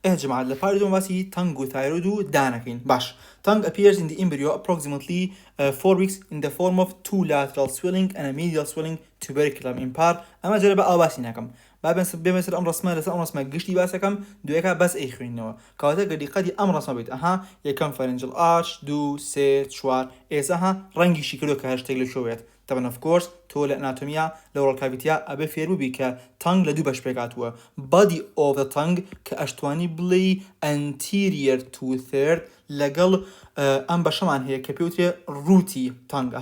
جماعة لپاره دوم باسی تنگ و تایروید و دانەکەین. باش tongue appears in the embryo approximately 4 weeks in the form of 2 lateral swelling and a medial swelling tuberculum impar. ئەمە جرە بە ئەو باسی ناکەم بێمەسەر ئەم ڕسمە لەسەر ئەم ڕسمە گشتی باسەکەم دوێکە بەس ئەی خوێنەوە کەواتە گەدیقەتی ئەم ڕسمە بێت یەکەم pharyngeal arch 2 3 4 ئێستا ڕەنگیشی کردو کە هەشتێک لە شۆوێت طبعا of course تۆ لە ئەناتۆمیا لە oral cavity ئەبێ فێر بووبی کە tongue لە دوو بەش پێکاتووە body of the tongue کە ئەشتوانی بڵێ anterior 2/3 لەگەڵ ئەم بەشەمان هەیە کە پێوترێ ڕووتی tongue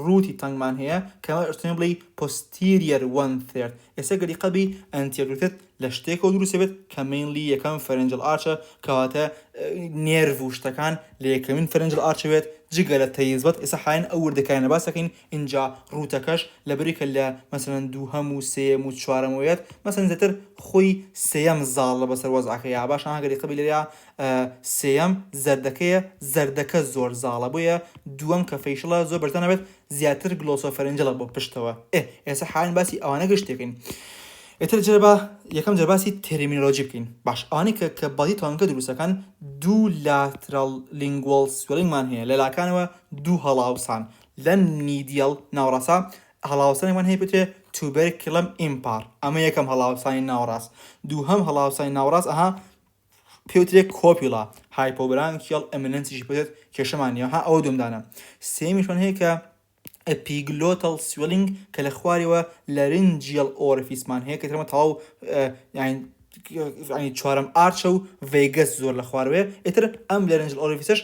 ڕووتی tongueمان هەیە کە ئەشتوانی بڵێ posterior 1/3 ئێستا گەدیقەبی anterior 2/3 لە شتێکەوە دروستە بێت کە mainly یەکەم pharyngeal arch کەواتە نێرڤ و شتەکان لە یەکەمین pharyngeal arch بێت جگە لە تەیزبەت ئێستا حاین ئەو وردەکانە باسەکەین اینجا ڕووتەکەش لەبەریکە لە مەسەلەن دووهەم و سێم و چوارەمەوەیەت مەسەلەن زیاتر خۆی سێیەم زاڵ لە بەسەر وەزعەکەیە باش گەدیقەبی لێرە سێیەم زەردەکەیە زەردەکە زۆر زاڵە بۆیە دووەم کە فەیشڵە زۆر بەرزانە بێت زیاتر گلۆسۆفەرنجەڵە بۆ پشتەوە ئێستا حاین باسی ئەوانە گشتێکین ئێتر جربە یەکەم جەرباسی تێرمینۆلۆژی بکەین باش ئەوانەی کە بادی تۆنگە دروستەکان دوو lateral lingual swellingمان هەیە لە لاکانەوە دوو هەڵاوسان لە میدیال ناوڕاستە هەڵاوسانێکمان هەیە پێوترێ tuberculum impar ئەمە یەکەم هەڵاوسانی ناوڕاست دووهەم هەڵاوسانی ناوڕاست پێوترێ copula hypobranchial eminenceی پێوترێت کێشەمان نیە ئەوە دومدانە سێمیشمان هەیە کە epiglottal swelling کە لە خوارەوە laryngeal orificeمان هەیە کە ترمە تەواو یعنی چوارەم ئارچە و ڤێگەس زۆر لە خوارەوەیە ئیتر ئەم laryngeal orificeش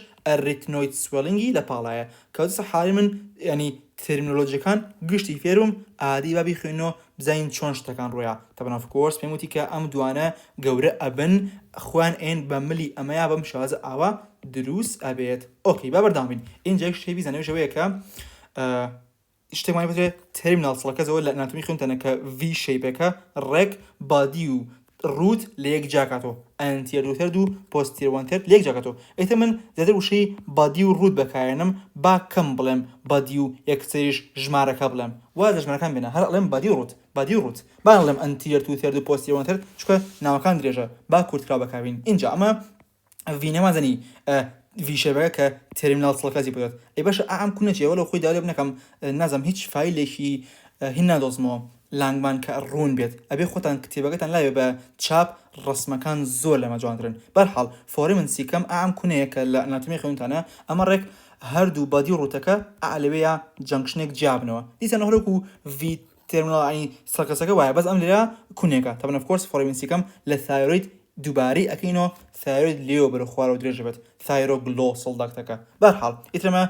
retinoid swellingi لە پاڵایە کەواتە حاڵی من ینی ترمینۆلۆژیەکان گشتی فێرم ئادی بابی خوێنەوە بزانین چۆن شتەکان ڕۆیە طبعا of course پێم وتی کە ئەم دوانە گەورە ئەبن خوان ئێن بە ملی ئەمەیە بەم شازە ئاوا دروست ئەبێت ئۆکەی با بەردەوام بین اینجا شتێکی بیزانەوە ژەوەیە کە شتێکمان بێت تەرمینال سڵەکە زەوە لە ئەناتۆمی خوێنتەنە کە V شەیپەکە ڕێک بادی و ڕوت لە یەک جاکاتەوە anterior 2/3 و posterior 1/3 لە یەک جاکاتەوە ئێتە من زیاتر وشەی بادی و ڕوت بەکارێنم با کەم بڵێم بادی و یەکسەریش ژمارەکە بڵێم وازە ژمارەکان بێنە هەر ئەڵێم بادی و ڕوت با ئەڵێم anterior 2/3 و posterior 1/3 چونکە ناوەکان درێژە با کورتکراو بەکاربێن اینجا ئەمە V نەمازەنی V شەیپەکە کە تەرمینال سڵەکەزی بێت ئەی باشە ئەم کوونەچێەوە لە خۆی داوێ بنەکەم نازەم هیچ فایلێکی هین نادۆزمەوە لانگمان کە ڕوون بێت ئەبێ خۆتان کتێبەکەتان لایە بە چاپ ڕسمەکان زۆر لەمە جوانترن بەرحاڵ فۆری من سیکەم ئەم کوونەیە کە لە ئەناتۆمی خوێنتانە ئەمە ڕێک هەردوو بادی و ڕوتەکە لەوەیە جەنکشنێک جیابنەوە دیسانە هەرۆکو V تەرمیناڵی سڵەکەسەکە وایە بەس ئەم لێرە کوونێکە طبعا of course فۆری من سیکەم لە تایروید دووبارەی ئەکەینەوە تایروید لێوە بەرە خوارەوە درێژە بێت تایرۆگلۆسڵ داکتەکە بەرحاڵ ئیترەمە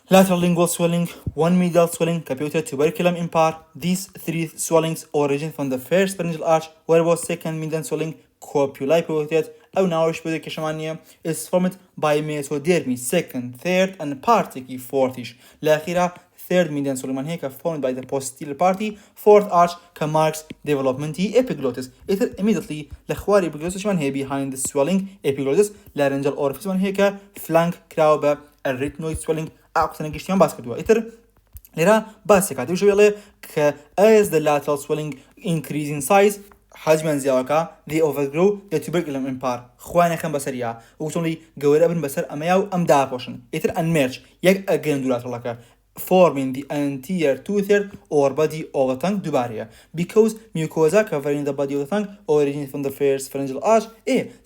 lateral lingual swelling, one medial swelling, capital tuberculum impar. These three swellings origin from the first pharyngeal arch, whereas second medial swelling, copulae pivoted, أو ناوش بده كشمانية is formed by mesodermi second, third, and partially fourth-ish. الأخيرة third medial swelling man هيك formed by the posterior party, fourth arch marks development epiglottis. It immediately لخوار epiglottis man هي behind the swelling epiglottis laryngeal orifice man هيك flank كراو ب retinoid swelling ئاقسەنە گشتیان باس کردووە ئیتر لێرە باسێکات وشە وێڵێ کە as the lateral swelling increase in size حجمان زیاوەکە they overgrow the tuberculum impar خوانەکەم بەسەریە وتۆڵی گەورە بن بەسەر ئەمەیا و ئەم داپۆشن ئیتر unmerge یەک ئەگەن دوولاتڕەکە forming the anterior 2/3 or body of the tongue دووبارەیە because mucosa covering the body of the tongue originates from the first pharyngeal arch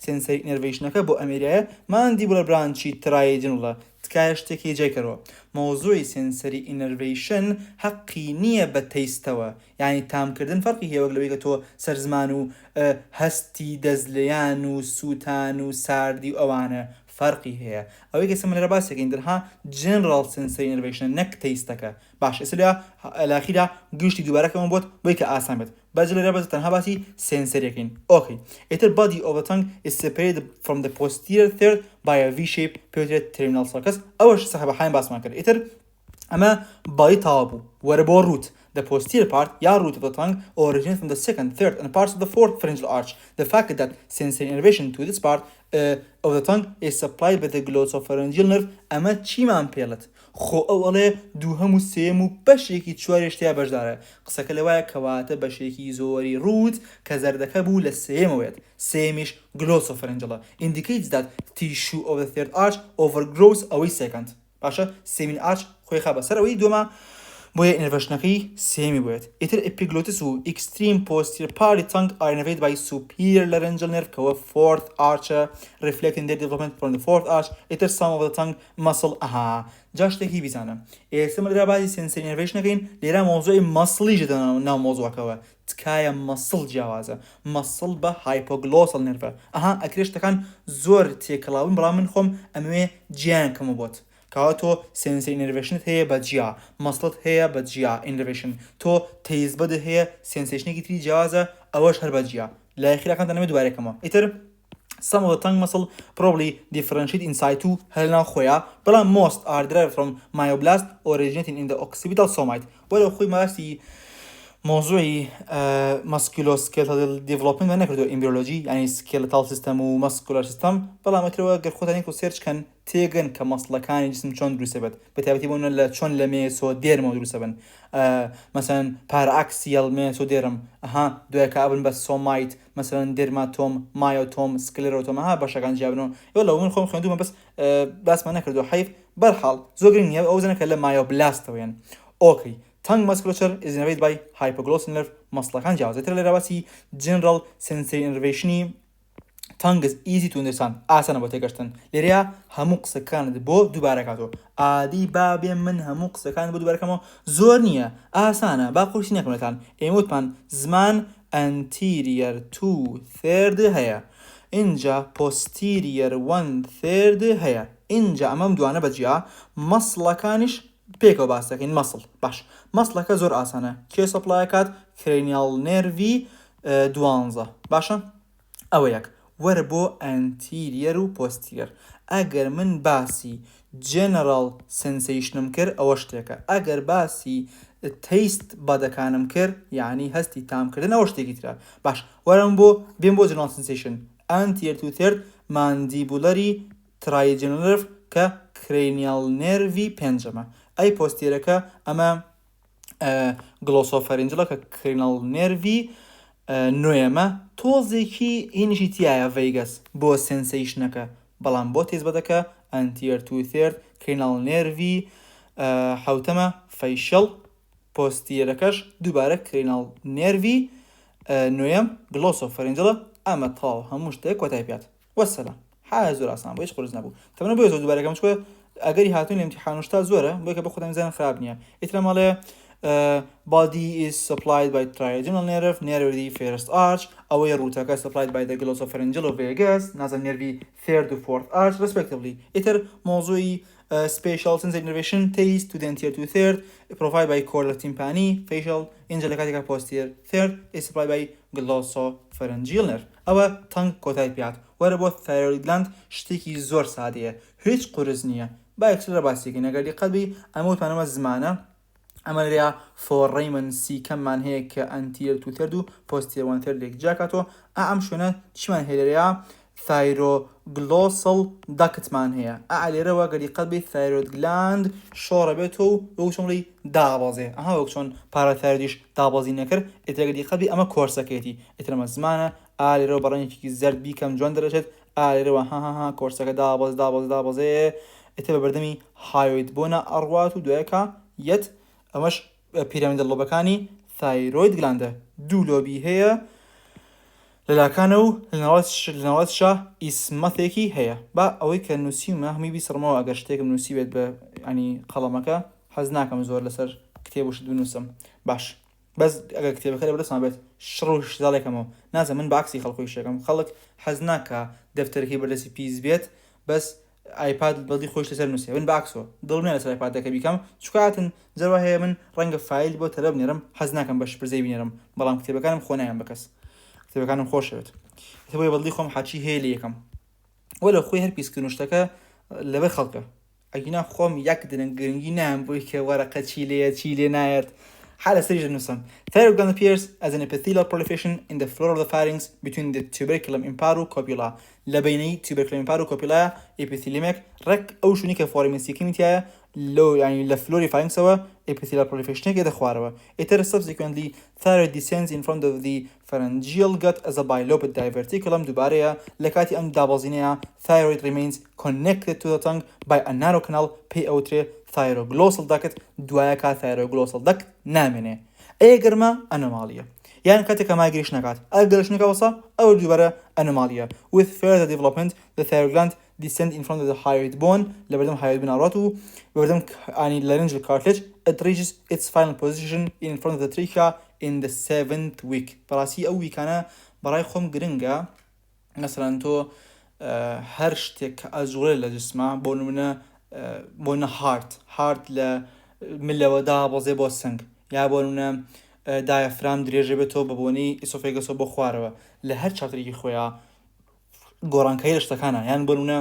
sensory innervationەکە بۆ ئەمێریایە mandibular branch trigeminal تکایە شتێکی جێکەرەوە مۆزوعی sensory innervation حەقی نییە بە تەیستەوە یعنی تامکردن فەرقی هەیە وەک لەوەی کە تۆ سەرزمان و هەستی دەزلیان و سووتان و ساردی و ئەوانە فەرقی هەیە ئەوەی کە سەمە لەرە باسێکین دەرها general sensory innervation نەک تەیستەکە باش ئێستا لەخیرا گشتی دووبارەکەمە بۆت بۆی کە ئاسان بێت باز لەرە بەس تەنها باسی سنسەریەکەین ئۆکەی ئیتر body of the tongue is separated from the posterior third by a V shape پێوترێت terminal sulcus ئەوەش سەحەبە حاین باسمان کرد ئیتر ئەمە بای تاوا بوو وەرە بۆ ڕوت The posterior part, ya root of the tongue, originates from the second, third, and parts of the fourth pharyngeal arch. The fact that sensory innervation to this part of the tongue is supplied by the glossopharyngeal nerve ئەمە چیمان پێڵێت خۆ ئەو ئەڵێ دووهەم و سێم و بەشێکی چوارێشتیا بەشدارە قسەکە لەوایە کەواتە بەشێکی زۆری ڕوت کە زەردەکە بوو لە سێمەوێت سێمیش glossopharyngeal indicates that tissue of the third arch overgrows ئەوەی second باشە سێمین arch خۆی خا بەسەر ئەوەی دووەمە بۆیە ئینەڤەشنەکەی سێمی بێت ئیتر epiglottis و extreme posterior party tongue are innervated by superior laryngeal nerve کەوە fourth arch reflecting their development from the fourth arch ئیتر some of the tongue muscle جا شتێکی بیزانە ئێستا لێرە بازی sensory innervation نەکەین لێرە مۆزوعی مەسڵیش ناو مۆزوعەکەوە تکایە مەسڵ جیاوازە مەسڵ بە hypoglossal nerve ئەکرێ شتەکان زۆر تێکەڵاون بەڵام من خۆم ئەمەوێ گیان کەمە بۆت کەوا تۆ sensory innervationت هەیە بە جیا مەسڵت هەیە بە جیا innervation تۆ taste bud هەیە sensationێکی تری جیاوازە ئەوەش هەر بە جیا لە ئاخیرەکان دەنەوێت دوارێکەمەوە ئیتر some of the tongue muscle probably differentiate in situ هەلنا خۆیە بەڵام most are derived from myoblast originating in the occipital somite وەرە خۆی ماسی موضوعی musculoskeletal development ما نکردو embryology یعنی skeletal system و muscular system بەڵام ئەترەوە گەر خۆتانی کو سێرچ کەن تێگەن کە مەسڵەکانی جسم چۆن دروستە بێت بە تایبەتی بۆ لە چۆن لە مێسۆ دێرمەوە دروستە بن مثلا پاراکسیال مێسۆ دێرم دوای کە ئەبن بە سۆمایت مثلا دێرماتۆم مایۆتۆم سکلێرۆتۆم بەشەکان جیابنەوە یۆ لەو من خۆم خوێندومە بەس باسمان نەکردو حیف بەرحاڵ زۆر گرنگ نییە ئەو زەنە کە لە مایۆبلاستەوەیان ئۆکەی tongue musculature is innervated by hypoglossal nerve مەسڵەکان جیاوازەتر لێرە باسی general sensory innervation tongue is easy to understand ئاسانە بۆ تێگەشتن لێرەیە هەموو قسەکانت بۆ دووبارە کاتەوە ئادی بابێ من هەموو قسەکان بۆ دووبارەکەمەوە زۆر نییە ئاسانە با قورسی نەکەمەتان ئێمە وتمان زمان anterior 2/3 هەیە اینجا posterior 1/3 هەیە اینجا ئەمەم دوانە بەجیا مەسڵەکانیش پێکەوە باسەکەین مەسڵ باش مەسڵەکە زۆر ئاسانە کێ سەپلایەکات cranial nerve 12 باشە ئەوە یەک وەرە بۆ anterior و posterior ئەگەر من باسی general sensationم کرد ئەوە شتێکە ئەگەر باسی taste بەدەکانم کرد یعنی هەستی تامکردن ئەوە شتێکی ترە باش وەرم بۆ بێم بۆ general sensation anterior 2/3 mandibulary trigeminal nerve کە cranial nerve 5 ئەی پۆستیرەکە ئەمە glossopharyngeal کە cranial nerve 9 تۆزێکی هینیشی تایە vegas بۆ sensationەکە بەڵام بۆ تێز بەدەکە anterior 2/3 cranial nerve 7 facial پۆستیرەکەش دووبارە cranial nerve 9 glossopharyngeal ئەمە تاو هەموو شتێک کۆتای پێات وەسەلام حاجە زۆر ئاسان بۆ هیچ قورس نەبوو تەمەنە بۆ زۆر دووبارەکەم چکە ئەگەری هاتوون لە امتحان شتا زۆرە بۆی کە بە خۆتان زانم خراپ نییە ئیترە ماڵێ body is supplied by trigeminal nerve the first arch ئەوەی ڕوتەکە supplied by the glossopharyngeal vagus نازم nerve third to fourth arch respectively ئیتر مۆزوعی spatial sensory innervation taste to the anterior 2/3 provided by chordal tympani facial اینجا لە کاتێکە posterior third is supplied by glossopharyngeal nerve ئەوە tongue کۆتای پێات وەرە بۆ thyroid gland شتێکی زۆر سادەیە هیچ قورس نییە با یەکسرە باسیێکی نەگەر دیقەت بی ئەمە وتمانەمە زمانە ئەمە لێرە foramen کەممان هەیە کە anterior 2/3 و posterior 1/3 لێک جاکاتەوە ئەم شوێنە چیمان هەیە لێرەیە thyroglosal ductمان هەیە لێرەوە گەر دیقەت بی thyroid gland شۆڕە بێتەوە و وەک چۆنڵی دابەزێ وەک چۆن پاراتایرۆیدیش دابەزی نەکرد ئێتر گەر دیقەت بی ئەمە کۆرسەکەیەتی ئێترەمە زمانە لێرەوە بەڕێنێکی زەرد بیکەم جوان دەرەچێت لێرەوە کۆرسەکە دابەزێ ئێتر بە بەردەمی هایۆید بۆنە ئەڕوات و دوایەکە یەت ئەمەش پیرەمیدە لۆبەکانی تایرۆید گلاندە دوو لۆبی هەیە لەلاکانە و لەناوەتشە ئیسمەتێکی هەیە با ئەوەی کە نووسیمە هەمی بیسڕمەوە ئەگەر شتێکم نووسی بێت بە ئەنی قەڵەمەکە حەز ناکەم زۆر لەسەر کتێبشت بنووسم باش بەس ئەگەر کتێبەکە لە بەدەستمان بێت شڕ زاڵێکەمەوە نازە من باکسی خەڵکۆی شەکەم خەڵک حەز ناکە دەفتەرەکەی بەردەستی پیس بێت بەس ئایپاد بەڵی خۆش لەسەر نووسێ من باکسۆ دڵمێ لەسەر ئایپادەکە بیکەم چکاتن جەروا هەیە من ڕەنگە فایل بۆ تەلە بنێرم حەز ناکەم بەش پرزەی بنێرم بەڵام کتێبەکانم خۆ نایەم بەکەس کتێبەکانم خۆشەوێت بۆی بەڵی خۆم حاچی هەیە لە یەکەم وە لە خۆی هەر پیسکردن شتەکە لەبەر خەڵکە ئەگینا خۆم یەک گرنگی نام بۆی کە وەرەقە چی لێ نایەت حالة سريجة نوسم. Thyroid gland appears as an epithelial proliferation in the floor of the pharynx between the tuberculum imparocopula. لبيني tuberculum imparocopula epitheliumic رك أو شوني كفوري من سيكيمتيا لو يعني لفلوري pharynx سوا epithelial proliferation كده خواروا. It subsequently thyroid descends in front of the pharyngeal gut as a bilobed diverticulum دوباره لكاتي أم دابلزينيا. Thyroid remains connected to the tongue by a narrow canal PO3 thyroglossal duct دوایەکە thyroglossal duct نامێنێ. ئەگەرمە ئەنۆماڵیە یان کاتێکە ماگریش نکات ئەگەرش نکەوەسە ئەو دووبارە ئەنۆماڵیە. With further development the thyroid gland descend in front of the hyoid bone لبردم hyoid bone ئاڕات و بردم ئانی laryngeal cartilage. It reaches its final position in front of the trachea in the 7th week. بەڕاستی ئەو ویکانە بەڕای خۆم گرنگە مثلا تۆ هەر شتێک کە ئەزوڵێ لە جسمە بۆ نمونە بۆنە هارت لە ملەوەدا بەزێ بۆ سنگ یا بۆ نمونە دایەفرام درێژە بێتەوە بە بۆنی ئیسۆفێگەسەوە بۆ خوارەوە لە هەر چاوترێکی خۆیان گۆڕانکاری لە شتەکانە یان بۆ نمونە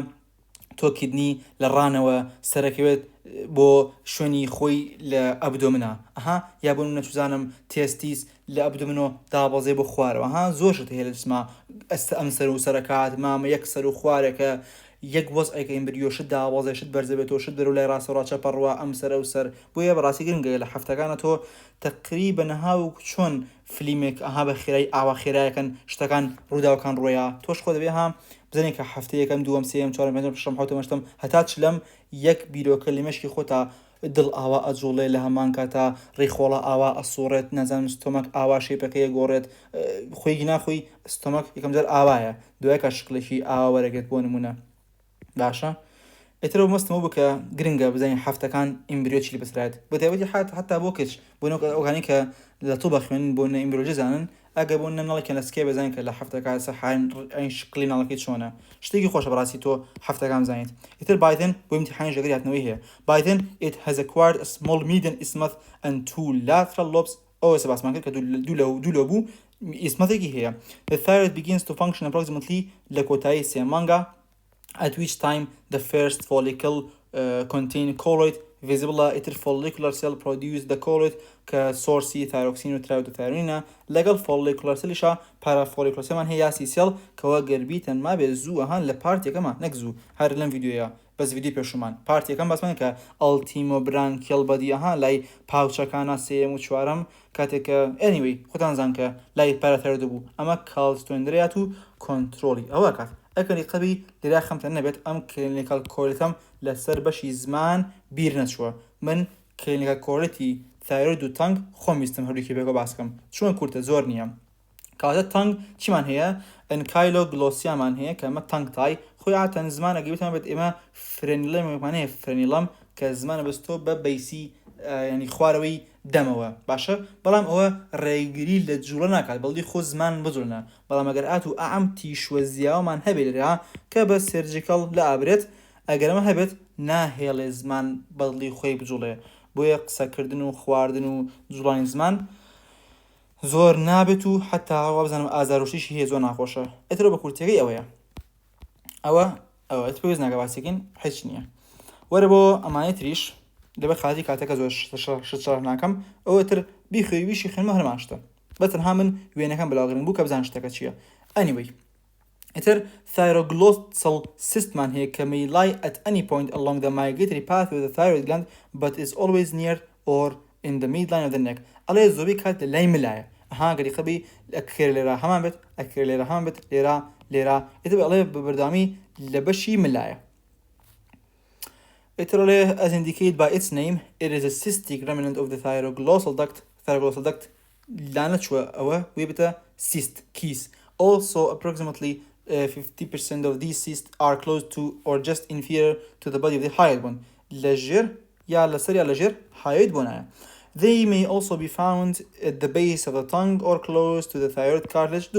تۆ کیدنی لە ڕانەوە سەرەکەوێت بۆ شوێنی خۆی لە ئەبدۆمنە یا بۆ نمونە چوزانم تێستیس لە ئەبدۆمنۆ دابەزێ بۆ خوارەوە زۆر شت هەیە لە جسمە ئەستە ئەم سەر و سەرەکات مامە یەک سەر و خوارێکە یەک وەزعێکە ئیمبریۆشت دابەزێ شت بەرزەبێتەوە شت بەرەو لای ڕاستەوڕا چەپەڕوا ئەم سەرە و سەر بۆیە بەڕاستی گرنگە لە هەفتەکانە تۆ تقریبا نەهاو چۆن فلیمێک بە خێرای ئاوا خێرایەکەن شتەکان ڕووداوەکان ڕۆیە تۆش خۆ دەبێ بزانێت کە هەفتەیەکەم دووەم سێم چوارم پێنجەم شەشەم حوتەم هەشتم هەتا چلەم یەک بیرۆکە لە مێشکی خۆتا دڵ ئاوا ئەجوڵێ لە هەمان کاتە ڕێخۆڵە ئاوا ئەسوڕێت نەزانم ستۆمەک ئاوا شێپەکەیە گۆڕێت خۆی ناخۆی ستۆمەک یەکەم جار ئاوایە دوایکە شکلێکی ئاوا وەرەگێت بۆ نمونە باشە ئێترە مەستمەوە بکە گرنگە بزانین هەفتەکان ئیمبریۆ چی بەسرایەت بە تایبەتی حتا بۆ کچ بۆ ئەوکانی کە لە تۆ بەخوێنن بۆ ئیمبریۆ زانن ئەگە بۆ نەڵێکە لە سکێ بزانین کە لە هەفتەکە ئەین شکلی ناڵەکەی چۆنە شتێکی خۆشە بەڕاستی تۆ هەفتەکان زانیت. ئیتر بایدن بۆ ئیمتیحانی ژەگەری هاتنەوەی هەیە. Biden it has acquired a small median isthmus and two lateral lobes ئەوە سەباسمان کرد کە دوو لۆب بوو ئیسمەتێکی هەیە. The thyroid begins to function approximately لە کۆتایی سێ مانگە at which time the first follicle contain colloid visible إتر follicular cell produce the colloid كسورسي thyroxine وترايودوثايرونينا لقل follicular cell إشا parafollicular cell من هي ياسي cell كوا قربيتن ما بيزو هان لبارتي كمان نكزو هر لن فيديو يا بس فيديو بيشومان بارتي كمان بس من كا التيمو برانكيال بدي هان لاي باوتشا كانا سيم وشوارم كاتك anyway خدان زانك لاي باراثايرويد بو أما كالستوندرياتو كنترولي أو كات ئەکەنی قەبی لێرا خەمتە نەبێت ئەم کلینیکال کۆڵێتەم لەسەر بەشی زمان بیر نەچووە من کلینیکال کۆڵێتی تایرۆید و تەنگ خۆم ویستم هەردووکی بێگە باسکەم چۆن کورتە زۆر نییە کاتە تەنگ چیمان هەیە ئەنکایلۆگلۆسیامان هەیە کە ئەمە تەنگ تای خۆی ئاتەن زمانە گەبێتمان بێت ئێمە فرێنیلەمێکمان هەیە فرێنیڵەم کە زمانە بەستۆ بە بەیسی ینی خوارەوەی دەمەوە باشە بەڵام ئەوە ڕێگری لە جوڵە ناکات بەڵی خۆ زمان بجوڵنە بەڵام ئەگەر ئات و ئەم تیشوە زیاومان هەبێت لێرا کە بە سێرجیکەڵ لە ئابرێت ئەگەرمە هەبێت ناهێڵێ زمان بەڵی خۆی بجوڵێ بۆیە قسەکردن و خواردن و جوڵانی زمان زۆر نابێت و حتا وا بزانم ئازاروشیشی هەیە زۆر ناخۆشە ئێترە بە کورتەکەی ئەوەیە ئەوە پێویست ناکە باسیکەین هیچ نییە وەرە بۆ ئەمانەی تریش لەبەر خاتی کاتەکە زۆر شت ناکەم ئەوەتر بیخوێ ویشی خوێنمە هەرمان شتە بەتەنها من وێنەکەم بەلاگرن بوو کە بزان شتەکە چییە. anyway ئیتر thyroglosal cystمان هەیە کە may lie at any point along the migratory pathway of the thyroid gland but is always near or in the midline of the neck ئەڵێ زۆربەی کات لە لای ملایە گەری خەبی ئەکرێ لێرە هەمان بێت ئەکرێ لێرە هەمان بێت لێرە ئیتر ئەڵێ بەبەردامی لە بەشی ملایە. As indicated by its name, it is a cystic remnant of the thyroglossal duct. Thyroglossal duct, cyst, keys. Also, approximately 50% of these cysts are close to or just inferior to the body of the hyoid bone. hyoid bone. They may also be found at the base of the tongue or close to the thyroid cartilage.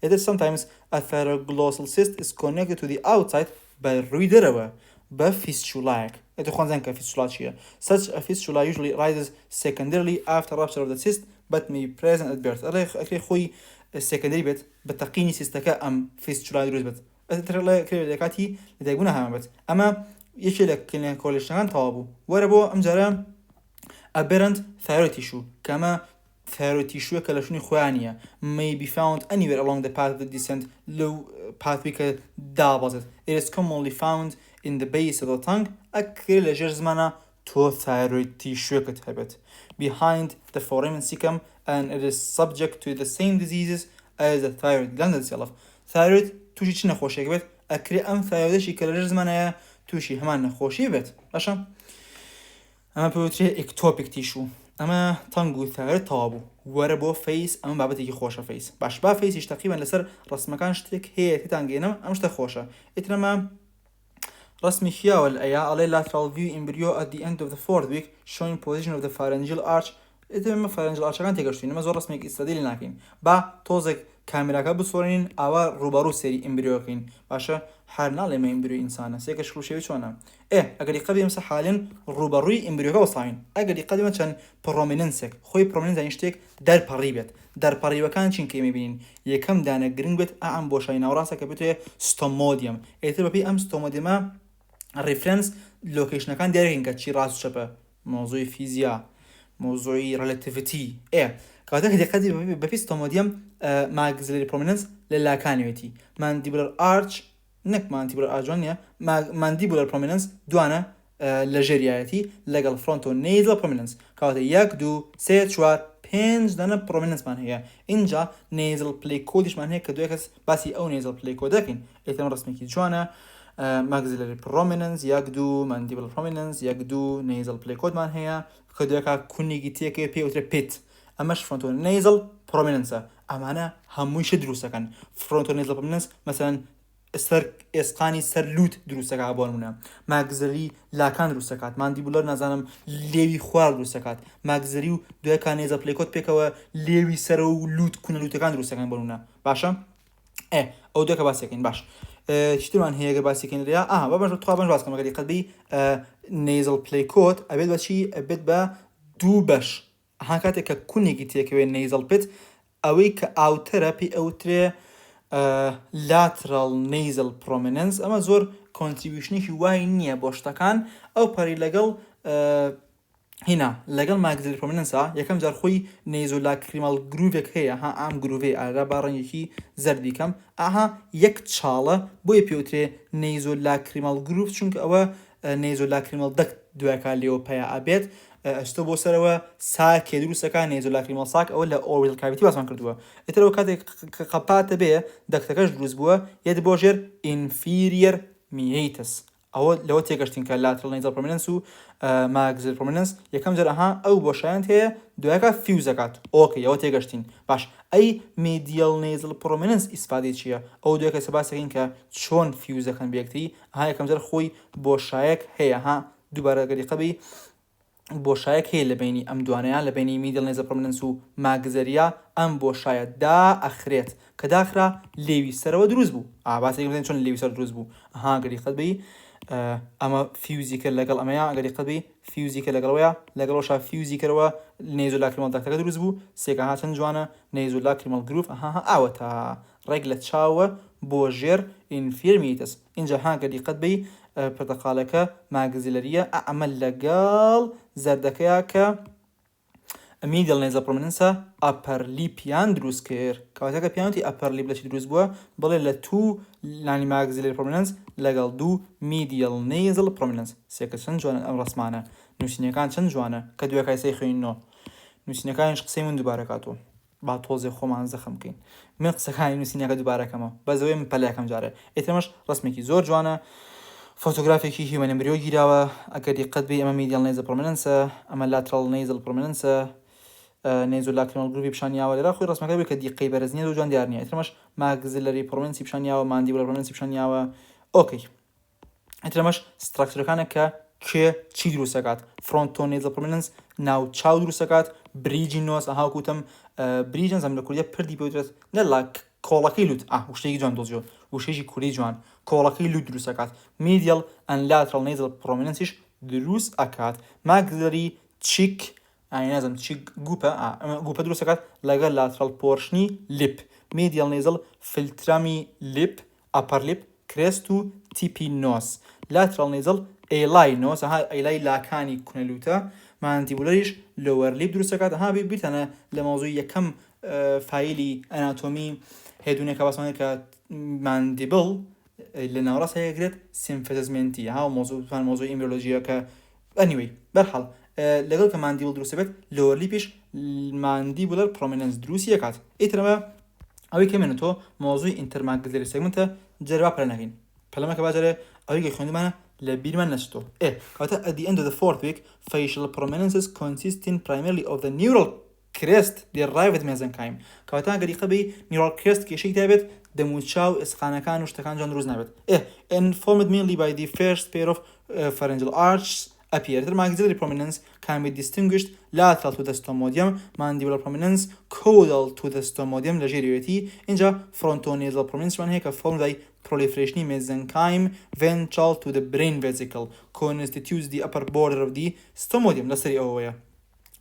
It is sometimes a thyroglossal cyst is connected to the outside by ڕوویدەرەوە بە فیستولاک ئەتە خوانزان کە فیستولا چییە. Such a fistula usually arises secondarily after rupture of the cyst but may be present at birth. ئەکرێ خۆی سێکەندەری بێت بە تەقینی سیستەکە ئەم فیستولا دروست بێت ئەتە کاتی لەدایکبوون هەمان بێت ئەمە یەکێ لە کلینیکۆلێشنەکان تەواو بوو. وەرە بۆ ئەم جارە aberrant thyroid tissue کەمە thyroid tissue کە لە شوێنی خۆیان نیە may be found anywhere along the path of descent لەو pathway کە دابەزێت it is commonly found in the base of the tongue ئەکرێ لە ژێر زمانە تۆ thyroid tissue-کت هەبێت behind the foramen cecum and it is subject to the same diseases as the thyroid gland itself thyroid تووشی چ نەخۆشیێک بێت ئەکرێ ئەم thyroidشی کە لە ژێر زمانەیە تووشی هەمان نەخۆشی بێت باشە ئەمە پێوترێ ectopic tissue ئەمە تەنگ و thyroid تەواو بوو وەرە بۆ فەیس ئەمە بابەتێکی خۆشە فەیس باش با فەیسیش تەقریبەن لەسەر ڕسمەکان شتێک هەیە تێتان گەێنم ئەم شتە خۆشە ئیترەمە رسمي خيال الأيا على lateral view embryo at the end of the fourth week showing position of the pharyngeal arch إذا pharyngeal arch كان تقدرين ما زور رسمي استدلال لكن با توزك كاميرا كبصورين أو روبارو سري embryo كين باشا حالنا لما embryo إنسان سيكش كل شيء شونا أقدر يقدم مثلا حاليا روباروي embryo كوصاين أقدر يقدم مثلا prominence خوي prominence ينشتك در قريبت در قريبة كان شين كيمي بين يكم دانا جرين بيت أعم بوشاين أو راسك بيته ستوموديوم إذا ببي أم ستوموديوم الريفرنس لوكيشن كان دايرين كتشي راس شبه موضوع فيزياء موضوع ريلاتيفيتي كاتك هدي قدي بفي ستوموديوم ماكسيلري بروميننس للاكانيوتي مانديبولار ارش نك مانديبولار ارجونيا مانديبولار بروميننس دوانا لجرياتي لقال فرونتو نيزل بروميننس كاتك يك دو سه چوار پنج دانه بروميننس من هي اینجا نيزل بلاي كودش من هي كدوكس باسي او نيزل بلاي كودكين ايتم رسمي كي جوانا maxillary prominence يقدو mandibular prominence يقدو nasal play code من هي كدوكا كونيجي تيكي بي اوتر بيت اماش frontal nasal prominence امانه هموش دروسه كان frontal nasal prominence مثلا سر اسقاني سر لوت دروسه کا بونمونه maxillary لاکان دروسه کات mandibular نزانم لوي خوار دروسه کات maxillary دوکا nasal play code پێکەوە لێوی سەر و لوت کوونە لوتەکان دروستەکان بۆنمونە باشە ئەو دوکە باسیەکەین باش شتمان هەیە گەر باسیەکەین لێرە بابەش تو باش باسکەم ئەگەر قەت بی nasal play code ئەبێت بە چی ئەبێت بە دوو بەش هەر کاتێک کە کوونێکی تێکەوێت nasal pit ئەوەی کە ئاوتەرە پێی ئەوترێ lateral nasal prominence ئەمە زۆر contributionێکی وای نییە بۆ شتەکان ئەو پەری لەگەڵ هنا لەگەڵ maxillary prominence یەکەم جار خۆی nasolacrimal groove هەیە ئام گروڤێ ئاگا با ڕەنگێکی زەردی کەم یەک چاڵە بۆیە پێوترێ nasolacrimal groove چونکە ئەوە nasolacrimal duct دوایکە لێەوە پەیە ئەبێت ئەستۆ بۆ سەرەوە ساکێ دروستەکە nasolacrimal sac ئەوە لە orbital cavity باسمان کردووە ئێترەوە کاتێک قەپاتە بێ دەکتەکەش دروست بووە یەت بۆ ژێر inferior meatus ئەوە لەوە تێگەشتین کە lateral nasal prominence و maxillary prominence یەکەم جار ئەو بۆشایەت هەیە دوایکە فیوز دەکات ئۆکەی ئەوە تێگەشتین باش ئەی medial nasal prominence ئیسفادەی چییە ئەو دوایکە سەباسەکەین کە چۆن فیوز دەکەن بەیەکتری یەکەم جار خۆی بۆشایەک هەیە دووبارە گەری قەبی بۆشایەک هەیە لە بینی ئەم دوانەیە لە بینی medial nasal prominence و maxillary ئەم بۆشایە داخرێت کە داخرا لێوی سەرەوە دروست بوو باسێک بزانین چۆن لێوی سەر دروست بوو گەری قەبی ئەمە فیوزی کرد لەگەڵ ئەمەیە ئەگەری قەبی فیوزی کرد لەگەڵەوەیە لەگەڵەوەشا فیوزی کردەوە nasolacrimal دەکتەکە دروست بوو سێکە چەند جوانە nasolacrimal groove ئاوە تا ڕێک لە چاوە بۆ ژێر inferior meatus اینجا گەری قەبی پرتەقالەکە maxillary ئەمە لەگەڵ زەردەکەیە کە medial nasal prominence upper lipian دروست کرد کاتێکە پیانوتی upper lip لەچی دروست بووە بڵێ لە تو لانی maxillary prominence لەگەڵ دوو medial nasal prominence سێکە چەند جوانە ئەم ڕسمانە نووسینەکان چەند جوانە کە دوێکای سەی خوێنینەوە نووسینەکانیش قسەی من دووبارە کاتەوە با تۆزێ خۆمان زەخم بکەین من قسەکانی نووسینەکە دووبارەکەمەوە بەزەوەی من پەلەکەم جارە ئێترەمەش ڕسمێکی زۆر جوانە فۆتۆگرافێکی human embryo گیراوە ئەگەر دقت بێ ئەمە medial nasal prominence ئەمە lateral nasal prominence nasolacrimal groove پیشانیاوە لێرە خۆی ڕسمەکە بێ کە دیقەی بەرز نییە و جوان دیار نییە ئێترەمەش maxillary prominence پیشانیاوە mandibular prominence پیشانیاوە ئۆکەی ئێترەمەش ستراکچەرەکانە کە چی دروست دەکات frontal nasal prominence ناو چاو دروست دەکات bridge nose هاوکوتم bridge زەم لە کوردیە پردی پێوترێت نەلا کۆڵەکەی لوت وشتێکی جوان دۆزیۆ وشەیەکی کوردی جوان کۆڵەکەی لوت دروست دەکات medial and lateral nasal prominenceش دروست ئەکات maxillary cheek نازم چی گوپە دروست دەکات لەگەڵ lateral portioni lip medial nasal filtrami lip upper lip crest و tipi nose lateral nasal ئێلای نۆس ئێلای لاکانی کوونەلوتە ماندیبولەریش لۆوەر لیب دروستەکات ها بیتانە لە مۆزووی یەکەم فایلی ئەناتۆمی هێدونێکە باسمانێت کە ماندیبل لە ناوڕاست هەیەگرێت سیمفەزمنتی ها مۆزووی ئیمبیۆلۆژیە کە anyway بەرحەڵ لەگەڵ کە ماندیبل دروستە بێت لۆوەر لیپیش ماندیبولەر پرۆمینەنس دروستی دەکات ئیترەوە ئەوەی کەمێنێتەوە مۆزووی ئینتەرماگزلەری سێگمنتە جەربا پەلە نەکەین پەلەمەکە باشەرێ ئەوەی خوێندمانە لە بیرمان نەچێتەوە کەواتە at the end of the fourth week facial prominences consisting primarily of the neural crest derived mesenchyme کەواتە گەری خەبی neural crest کێشەی دەبێت دەموچاو ئسقانەکان و شتەکان جان دروست نابێت informed mainly by the first pair of pharyngeal arches appear. The maxillary prominence can be distinguished lateral to the stomodium, mandibular prominence caudal to the stomodium لجيريوتي إنجا frontonasal prominence من هيك form the proliferation mesenchyme ventral to the brain vesicle constitutes the upper border of the stomodium لسري أويا.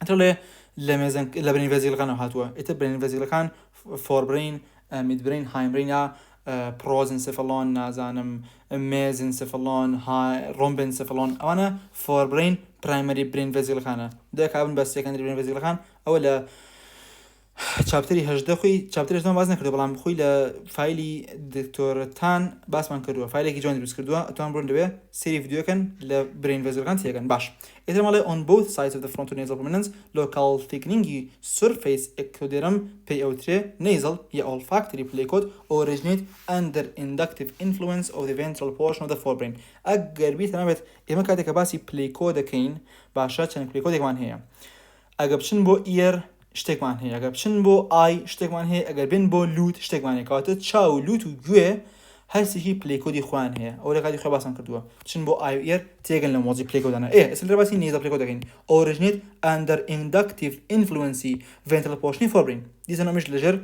أترى لبرين vesicle كانوا هاتوا. إتى brain vesicle كان forebrain, midbrain, hindbrain يا prosencephalon نازانم mesencephalon rhombencephalon أنا forebrain primary brain vesicle كانه ده كابن بس secondary brain vesicle كان أولا چاپتری هەژدە خۆی چاپتری هەژدەم باز نەکردو بەڵام خۆی لە فایلی دکتۆرتان باسمان کردووە فایلێکی جوان دروست کردووە ئەتوان بڕۆن لەوێ سێری ڤیدیۆکەن لە برین ڤێزلەکان تێگەن باش ئێتر ماڵێ on both sides of the frontonasal prominence local thickening surface ectoderm پێی ئەوترێ nasal یا olfactory playcode originate under inductive influence of the ventral portion of the forebrain ئەگەر بیت نابێت ئێمە کاتێک کە باسی playcode دەکەین باشە چەند playcodeێکمان هەیە ئەگە بچن بۆ ear شتێکمان هەیە ئەگەر بچن بۆ ئای شتێکمان هەیە ئەگەر بین بۆ لوت شتێکمان هەیە کەواتە چاو لوت و گوێ هەرسێکی پلەیکۆدی خۆیان هەیە ئەو لە کاتی خۆی باسان کردووە بچن بۆ ئای و ئێر تێگەن لە مۆزی پلەیکۆدانە ئێستا لە باسی نێزە پلەیکۆد دەکەین originate under inductive influence ventral portion forebrain دیسە نەمەش لەژێر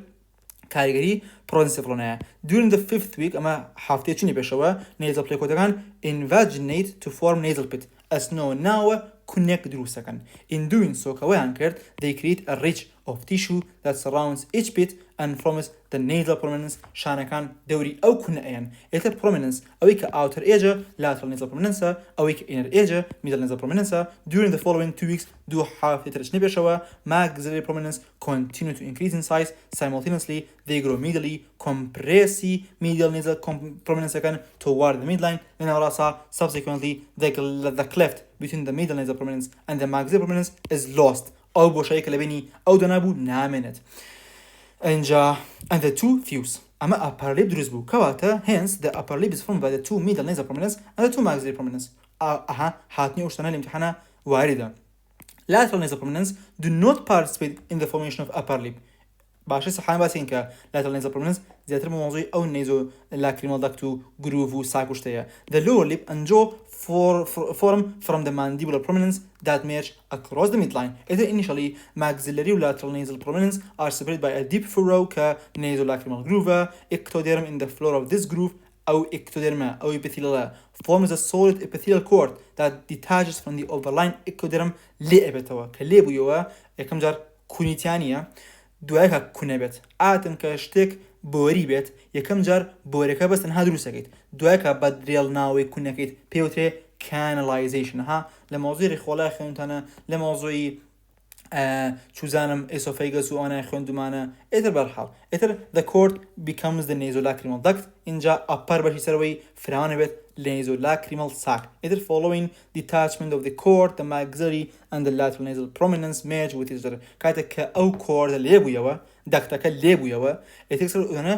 کاریگەری prosencephalonەیە during the fifth week ئەمە هەفتەیە چوونی پێشەوە نێزە پلەیکۆدەکان invaginate to form nasal pit ئەسنەوە ناوە کونێک دروستەکەن in doing so کەوەیان کرد they create a ridge of tissue that surrounds each pit and forms the nasal prominence شانەکان دەوری ئەو کونەیان ئێتر prominence ئەوەی کە outer edge lateral nasal prominence ئەوەی کە inner edge middle nasal prominence during the following 2 weeks دوو هەفتەی ترچنی پێشەوە maxillary prominence continue to increase in size simultaneously they grow medially compress medial nasal prominence toward the midline لەناوڕاستە subsequently the cleft between the middle nasal prominence and the maxillary prominence is lost أو بوشايك لبني أو دنابو نامنت إنجا and the two fuse أما upper lip دروس بو كواتا hence the upper lip is formed by the two middle nasal prominence and the two maxillary prominence هاتني وشتنا الامتحان واردة lateral nasal prominence do not participate in the formation of upper lip باشە سەحان باسین کە lateral nasal prominence زیاتر موضوعی ئەو نێزۆ lacrimal duct و groove و ساک و شتەیە the lower lip and jaw form from the mandibular prominence that merge across the midline. Initially, maxillary and lateral nasal prominence are separated by a deep furrow ka nasolacrimal groove. Ectoderm in the floor of this groove أو ectoderma أو epithelial forms a solid epithelial cord that detaches from the overlying ectoderm لأبتوا كليبو يوا كم جار كونيتانيا دوایە کونە بێت ئاتم کە شتێک بۆری بێت یەکەم جار بۆرەکە بەس تەنها دروستەکەیت دوایە بە درێڵ ناوەی کونەکەیت پێوترێ canalization ها لە مۆزوی ڕێخۆڵای خوێنتانە لە مۆزوی چوزانم ئێسۆفەیگەس و ئەوانای خوێندومانە ئێتر بەرحاڵ ئێتر the cord becomes the nasolacrimal duct اینجا ئەپەر بەشی سەرەوەی فراوانە بێت nasolacrimal sac either following detachment of the cord the maxillary and the lateral nasal prominence merge with each other کاتێک کە ئەو cord لێبوویەوە دەکتەکە لێبوویەوە ئێتر ئەوانە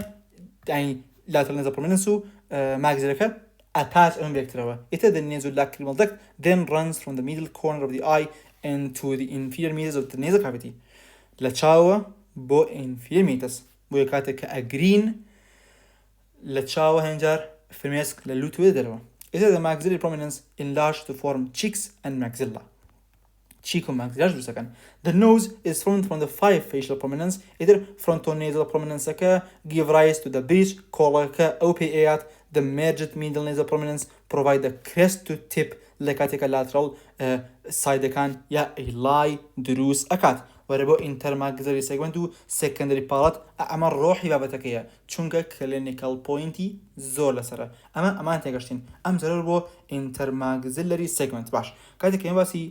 یعنی lateral nasal prominence و maxillary attach ئەم بێکترەوە ئێتر the nasolacrimal duct then runs from the middle corner of the eye into the inferior meatus of the nasal cavity لە چاوە بۆ inferior meatus بۆ کاتێک کە ئەگرین لە چاوە هەنجار فرمێسک لە لوتوێ دەرەوە ئێتر the maxillary prominence enlarged to form cheeks and maxilla cheek و maxilla دروستەکەن the nose is formed from the 5 facial prominence either frontonasal prominence give rise to the bridge کۆڵەکە ئەو پێی ئەیات the merged middle nasal prominence provide the crest to tip لە کاتێکە lateral سایدەکان یا ئەیلای دروست ئەکات وەرە بۆ intermaxillary segment و secondary palate ئەمە ڕۆحی بابەتەکەیە چونکە clinical pointy زۆر لەسەرە ئەمان تێگەشتین ئەم زەرەر بۆ intermaxillary segment باش کاتێک ئێمە باسی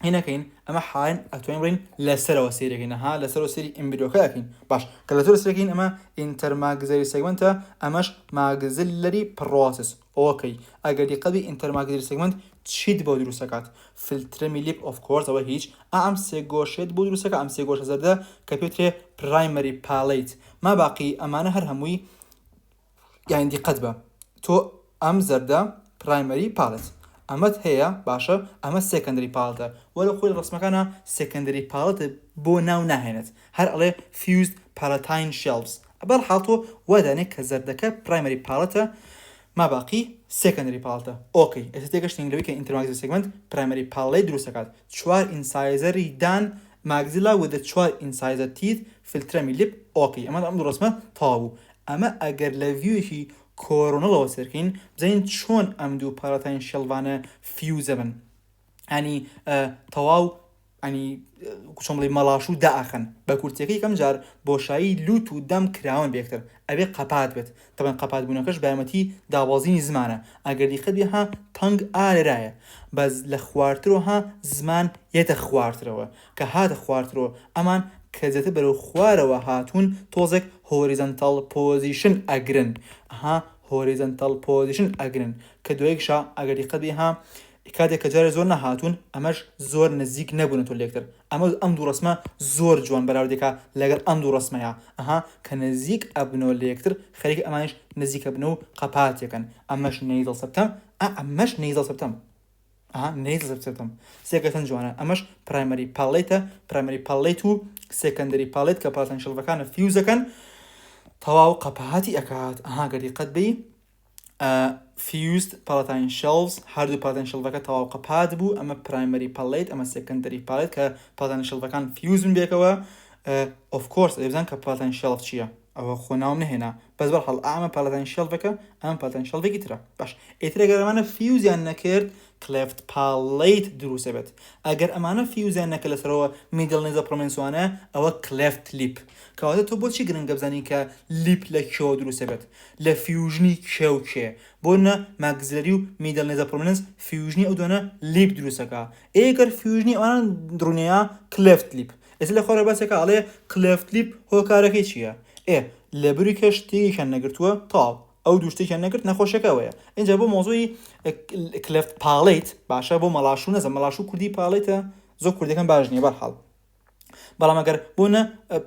هینەکەین ئەمە حاین ئەتوانین بڵین لەسەرەوە سیرەکەینەها لەسەرەوە سری ئیمبریۆکەکەین باش کە لەسەر سیرەکەین ئەمە ئینتەرماگزەری سێگمنتە ئەمەش ماگزلەری پرۆسس ئۆکەی ئەگەر دیقەبی ئینتەرماگزەری سێگمنت چیت بۆ دروستەکات فلترەمی لیپ ئۆف کۆرس ئەوە هیچ ئەم سێ گۆشێت بۆ دروستەکە ئەم سێ گۆشە زەردە کە پێوترێ پرایمەری پاڵیت ما باقی ئەمانە هەر هەمووی یان دیقەت بە تۆ ئەم زەردە پرایمەری پاڵێت ئەمەت هەیە باشە ئەمە سێکەندری پاڵتە وەرە خۆی ڕسمەکانە سێکەندری پاڵەتە بۆ ناو ناهێنێت هەر ئەڵێ فیوزد پالەتاین شێلفز بەڵ حاڵتۆ وادانێت کە زەردەکە پرایمەری پاڵەتە ما باقی سێکەندری پاڵتە ئۆکەی ئێستا تێگەشتین لەوەی کە ئینتەرماگزەری سێگمنت پرایمەری پاڵەی دروستەکات چوار ئینسایزەری دان ماگزیلا with the چوار ئینسایزەر teeth فلترەمی لیپ ئۆکەی ئەمە ئەم ڕسمە تاوو ئەمە ئەگەر لە ڤیوێکی کۆرۆنەڵەوە سەرکەین بزانین چۆن ئەم دوو پارەتاین شێڵڤانە فیوزە بن ینی تەواو ینی چۆن بڵێ مەڵاش و دائەخەن بە کورتەکەی یەکەم جار بۆشایی لوت و دەم کراون بێکتر ئەبێ قەپات بێت تەبەن قەپات بوونەکەش بایەمەتی داوازینی زمانە ئەگەر دیقەت بێها تەنگ ئالێرایە بەس لە خواردترەوەها زمان یێتە خواردترەوە کە هاتە خواردترەوە ئەمان کە جێتە بەرەو خوارەوە هاتوون تۆزێک هۆریزەنتەڵ پۆزیشن ئەگرن هۆریزەنتەڵ پۆزیشن ئەگرن کە دوایەکشا ئەگەر دیقەت بێها کاتێک کە جارێ زۆر نەهاتوون ئەمەش زۆر نزیک نەبوون تۆ لێکتر ئەمە ئەم دوو ڕسمە زۆر جوان بەراوردێکە لەگەڵ ئەم دوو ڕسمەیە کە نزیک ئەبنەوە لێکتر خەریکە ئەمانش نزیکە بنە و قەپاتێکن ئەمەش نەیزڵ سەپتەم ئەمەش نەیزڵ سەپتەم نەیزڵ سەپتەم سێکەتەن جوانە ئەمەش پرایمەری پاڵیتە پرایمەری پاڵیت و سێکەندەری پاڵیت کە پارەتاین شێڵڤەکانە فیوزەکەن تەواو قەپاتی ئەکات گەری قەت بی fused palatine shelves هەردوو پارەتاین شێڵڤەکە تەواو قەپات بوو ئەمە پرایمەری پاڵیت ئەمە سێکەندەری پاڵیت کە پارەتاین شێڵڤەکان فیوز بن بێکەوە of course دەبزان کە پارەتاین شێڵڤ چییە ئەوە خۆ ناوم نهێنا بەس بەڵحاڵ ئەمە پارەتاین شێڵڤەکە ئەم پارەتاین شێڵڤێکی ترە باش ئیتر ئەگەر ئەمانە فیوزیان نەکرد کلێفت پاڵیت دروستە بێت ئەگەر ئەمانە فیوزیان نەکە لەسەرەوە میدڵ نێزە پرۆمینسوانە ئەوە کلێفت لیپ کەواتە تۆ بۆچی گرنگە بزانی کە لیپ لە کێوە دروستە بێت لە فیوژنی کێو کێ بۆ نە ماگزلەری و میدڵ نێزە پرۆمینس فیوژنی ئەو دوانە لیپ دروستەکە ئێگەر فیوژنی ئەوانە دڕونەیە کلێفت لیپ ئێستا لە خۆرە باسێکە ئەڵێ کلێفت لیپ هۆکارەکەی چییە لە بری کە شتێکیان نەگرتووە تاو ئەو دوو شتێکیان نەگرت نەخۆشەکەوەیە اینجا بۆ مۆزۆی کلێفت پاڵیت باشە بۆ مەڵاشوو نەزە مەڵاشوو کوردی پاڵیتە زۆر کوردەکەم باش نییە بەرحاڵ بەڵام ئەگەر بۆنە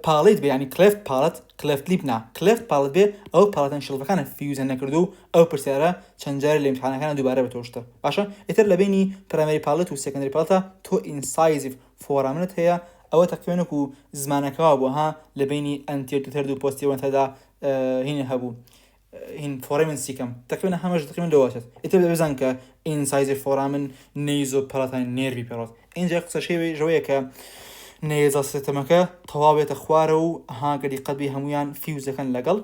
پاڵیت بێ ینی کلێفت پاڵەت کلێفت لیپ نا کلێفت پاڵت بێ ئەو پاڵەتەن شێڵڤەکانە فیوزە نەکردو و ئەو پرسیارە چەند جار لە ئیمتحانەکانە دووبارە بەتۆشتە باشە ئیتر لە بینی پرایمەری پاڵەت و سێکەندەری پاڵەتە تۆ ئینسایزیڤ فۆرامنت هەیە ئەوە تەقریبەن و زمانەکەەوە بووە لە بینی ئەنتیۆتەرد و پۆستیۆنتەدا هینە هەبوو هین فۆرامن سیکەم تقریبا هەمەش تقریبا لەواتێت ئیتر دەبزان کە ئینسایزی فۆرامن نەیزۆ پەڵەتان نێروی پێڕۆت اینجا قسەشەی ژەوەیە کە نێزە سیستەمەکە تەواوێتە خوارە و گەری قەتبی هەمویان فیوزەکەن لەگەڵ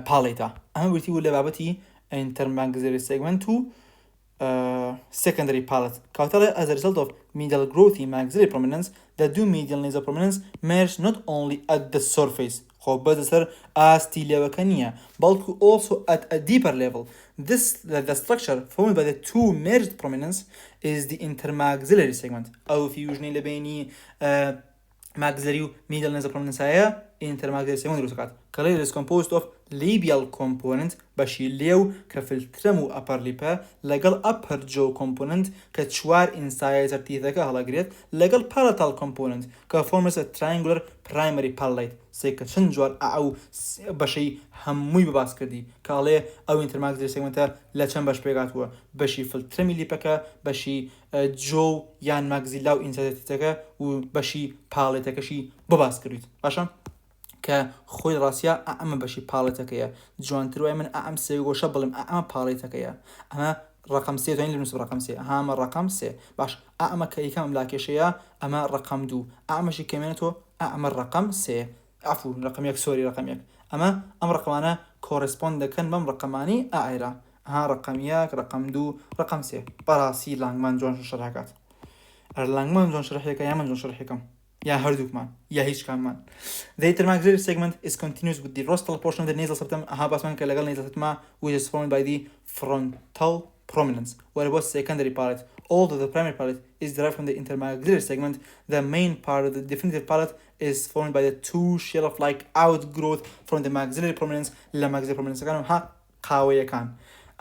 پاڵیتە ئەمە وتی و لە بابەتی ئینتەرماگزەری سێگمنت و secondary palate. Cautela as a result of medial growthy maxillary prominence, the two medial nasal prominence merge not only at the surface, but also at a deeper level. The structure formed by the two merged prominence is the intermaxillary segment. أو في usually لبيني maxillary medial nasal prominence هي intermaxillary segment رسكات. Clearly is composed of labial component باشي ليو كفلترمو upper lip لقل upper jaw component كتشوار incisor teeth هلا قريت لقل palatal component كforms a triangular primary palate سيك شنجوار أو باشي هموي بباس كردي كاليه أو intermaxillary segment لا چند باش بيقاتوا باشي فلترمي ليبكا باشي جو يان maxilla و incisor teeth و باشي palate كشي بباس كرديت باشا کە خۆی ڕاستە ئەمە بەشی پاڵێتەکەیە جوانتر وای من ئەم سێ گۆشە بڵم ئەمە پاڵێتەکەیە ئەمە ڕقم سێ توانین لەنووس ڕقم سێ ئەمە ڕقم سێ باش ئەمە کە یەکەم لا کێشەیە ئەمە ڕقم دوو ئەمەشی کەمێنێتەوە ئەمە ڕقم سێ عفو ڕقم یەک سۆری ڕقم یەک ئەم ڕقمانە کۆرسپۆند دەکەن بەم ڕقمانی ئایرا ڕقم یەک ڕقم دوو ڕقم سێ بەڕاستی لانگمان جوان شەرحەکات لانگمان جوان شەرحەکە یا من جوان شەرحەکەم یا هەردووکمان یا هیچ کاممان. The intermaxillary segment is continuous with the rostral portion of the nasal septum. باسمان کە لەگەڵ nasal septum which is formed by the frontal prominence. What about secondary palate? Although the primary palate is derived from the intermaxillary segment, the main part of the definitive palate is formed by the two shelf-like outgrowth from the maxillary prominence. La maxillary prominence كانوا ها قاوية كان.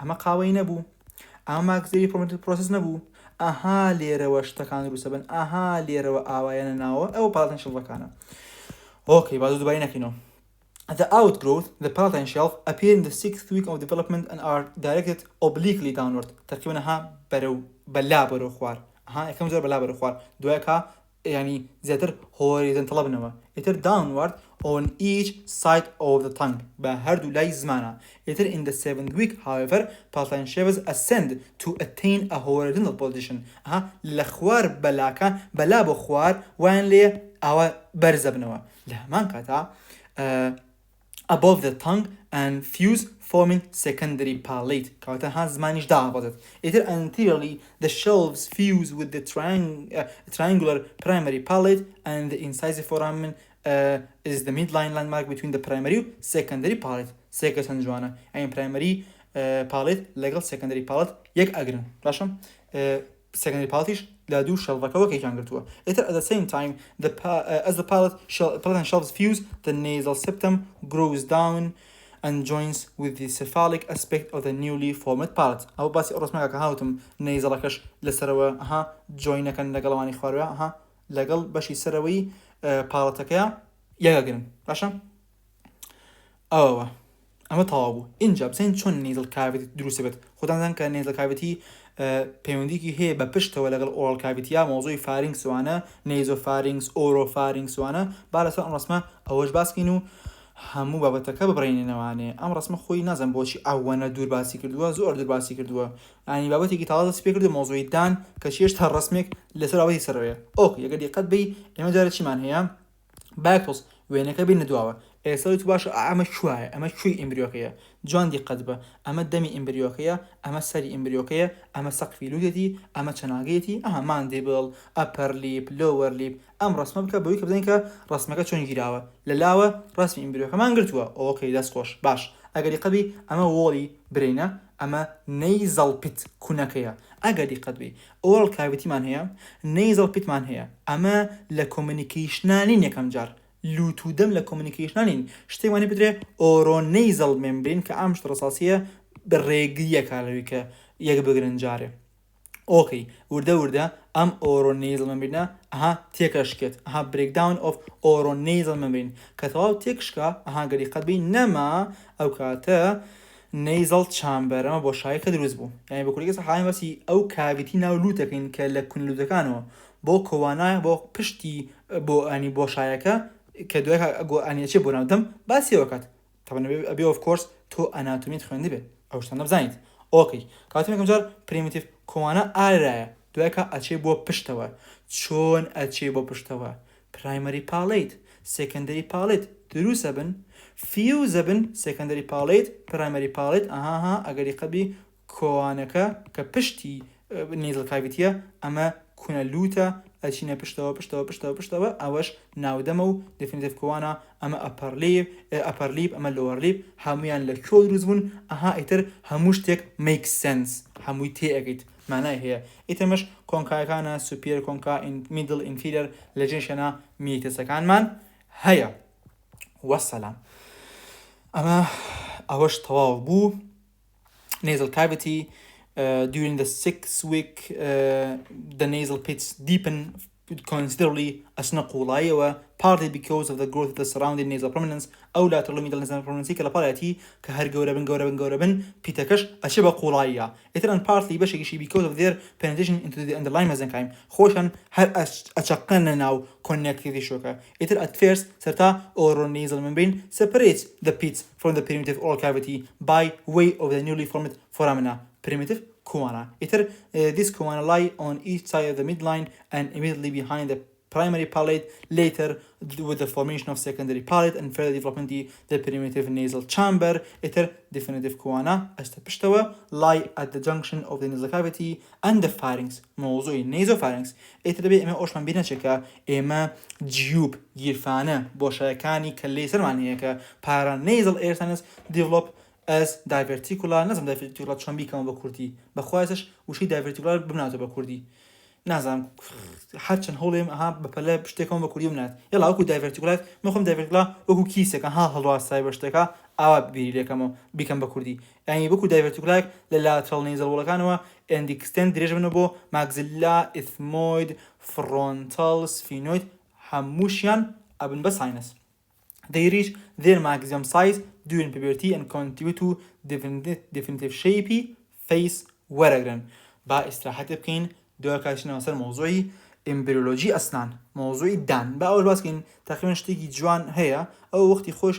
أما قاوية نبو. أما maxillary prominence process نبو. أها ليرة شتكان روسبن. أها ليرة آوائنا ناو. أو palatine shelf كانا. Okay, بعد دوبارين كينو. The outgrowth, the palatine shelf, appear in the 6th week of development and are directed obliquely downward. تركيبنا ها بلا برو خوار. ها كم زور بلا برو خوار. دوكا يعني زيادر horizontal طلبنا. It downward on each side of the tongue. بهردو لاي زمانا. It in the 7th week, however, palatine shelves ascend to attain a horizontal position. ها لخوار بلاكا بلا بخوار وين لي أو برزبنوا. لهمان كاتا above the tongue and fuse forming secondary palate. كاتا ها زمانيش دعوضت. It anteriorly the shelves fuse with the triangular primary palate and the incisive foramen is the midline landmark between the primary secondary palate. سيكا سنجوانا يعني primary palate legal secondary palate يك أجرن باشا secondary palate لا دو shelf كوا كي جانغرتوا. It at the same time as the palatine shelves fuse, the nasal septum grows down and joins with the cephalic aspect of the newly formed palate. أو بس أرسم لك هاوتم nasal كش لسروا ها join كان لقلواني خواروا ها لقل بشي سروي palate كيا يجاكن باشا. أما طابو إنجا بسين شون nasal cavity دروس بيت خدان ذن كان nasal cavity پەیوەندیکی هەیە بە پشتەوە لەگەڵ ئۆڕال کاڤیتیا مۆزوعی فارینکس وانە نەیزۆفارینکس ئۆرۆفارینکس وانە با لەسەر ئەم ڕسمە ئەوەش باسکەین و هەموو بابەتەکە ببڕێنێنەوانێ. ئەم ڕسمە خۆی نازانم بۆچی ئەوەنە دوور باسی کردووە زۆر دوور باسی کردووە ینی بابەتێکی تاڵە دەست پێ کردو مۆزوعی دان کە چێش تا ڕسمێک لەسەر ئەوەی سەرەوەیە. ئۆکێ یەکە دیقەت بی ئێمە جارە چیمان هەیە باکتۆس وێنەکە بینە دواوە ئێستا تو باشە ئەمە شوایە ئەمە شووی ئیمبریۆکەیە جوان دیقەت بە ئەمە دەمی ئیمبریۆکەیە ئەمە سەری ئیمبریۆکەیە ئەمە سەقفی لوتێتی ئەمە چەناگەیەتی ئەها ماندیبڵ ئەپەر لیپ لۆوەر لیپ ئەم ڕسمە بکە بەوەی کە بزانین کە ڕسمەکە چۆن گیراوە لە لاوە ڕسمی ئیمبریۆکەمان گرتووە. ئۆکەی دەست خۆش باش ئەگەری قەبی ئەمە وۆڵی برینە ئەمە نەیزەڵ پیت کوونەکەیە ئەگەری قەبی ئۆڕال کاڤیتیمان هەیە نەیزەڵ پیتمان هەیە ئەمە لە کۆمونیکیشنانین یەکەم جار لوت و دەم لە کۆمونیکیشنانین شتێکوانی بدرێ ئۆرۆنەیزەڵ مێمبرین کە ئەم شتە ڕساسیە بە ڕێگریە کارەوەی کە یەک بگرن جارێ. ئۆکەی وردە ئەم ئۆرۆنەیزەڵ مێمبرینە ئەها تێکەشکێت ئەها برێکداون ئۆف ئۆرۆنەیزەڵ مێمبرین کە تەواو تێکشکە ئەها گەری قەتبی نەما ئەو کاتە نەیزەڵ چامبەر ئەمە بۆشاییەکە دروست بوو یعنی بە کوردی سەحاڵی باسی ئەو کاڤیتی ناو لوتەکەین کە لە کونلوتەکانەوە بۆ کۆوانایە بۆ پشتی بۆ ئەنی بۆشایەکە کە دوای ئەنیەچێ بۆ ناودەم باسیەوە کات تەبەن ئەبێ ئۆف کۆرس تۆ ئەناتۆمیت خوێندی بێت ئەو شتانە بزانیت. ئۆکەی کاتێکم جار پریمیتیڤ کۆوانە ئارایە دوایکە ئەچێ بۆ پشتەوە چۆن ئەچێ بۆ پشتەوە پرایمەری پاڵیت سێکەندەری پاڵیت دروسە بن فیوزە بن سێکەندەری پاڵیت پرایمەری پاڵیت ئەها ئەگەری قەبی کۆوانەکە کە پشتی نێزڵ کاڤیتیە ئەمە کوونە لوتە ئەچینە پشتەوە ئەوەش ناودەمە و دفینیتیڤ کۆوانە ئەمە ئەپەر لیپ ئەمە لۆوەر لیپ هەمویان لە کۆ دروست بوون ئەها ئیتر هەموو شتێک میک سنس هەمووی تێ ئەگەیت مانای هەیە ئیترمەش کۆنکایەکانە سوپێر کۆنکا میدڵ ئینفیرەر لە جێشەنە میتەسەکانمان هەیە. وەسەلام ئەمە ئەوەش تەواو بوو nasal cavity. During the 6th week, the nasal pits deepen considerably أثناء قولاية partly because of the growth of the surrounding nasal prominence أو lateral middle nasal prominence كالبالاتي كهر جوربن بيتكش أشبه قولاية إثرا partly بشكل because of their penetration into the underlying mesenchyme خوشن هر أشقنا ناو connective شوكا إثر at first سرتا oral nasal membrane separates the pits from the primitive oral cavity by way of the newly formed foramina primitive koana. This koana lie on each side of the midline and immediately behind the primary palate, later with the formation of secondary palate and further development the primitive nasal chamber. Definitive koana استبشتوا lie at the junction of the nasal cavity and the pharynx. موضوع nasopharynx. بي اما اوشمان بينا شكا اما جيوب جيرفانه بوشاكاني كاللي سرمانية كا paranasal air sinus develop as diverticular نازم diverticular چۆن بیکەمە بە کوردی بەخوایسش وشەی diverticular بمناتەوە بە کوردی نازانم هەرچەند هەوڵێم بەپەلە شتێکەوە بە کوردی بنات یاڵا وەکو diverticular مەخۆم diverticular وەکو کیسێکە هەڵواستای بە شتێکە ئاوا بیری لێکەمەوە بیکەم بە کوردی یعنی وەکو diverticular لە lateral nasal وڵەکانەوە and extend درێژ بنە بۆ maxilla ethmoid frontal sphenoid هەمووشیان ئەبن بە sinus. They reach their maximum size during puberty and contribute to definitive shapy face وەرەگرن. با ئیستراحەت بکەین دوای کاتژنەوە سەر مۆزوعی ئیمبریۆلۆژی ئەسنان مۆزوعی دان با ئەوە باسکەین تقریبا شتێکی جوان هەیە ئەو وەختی خۆش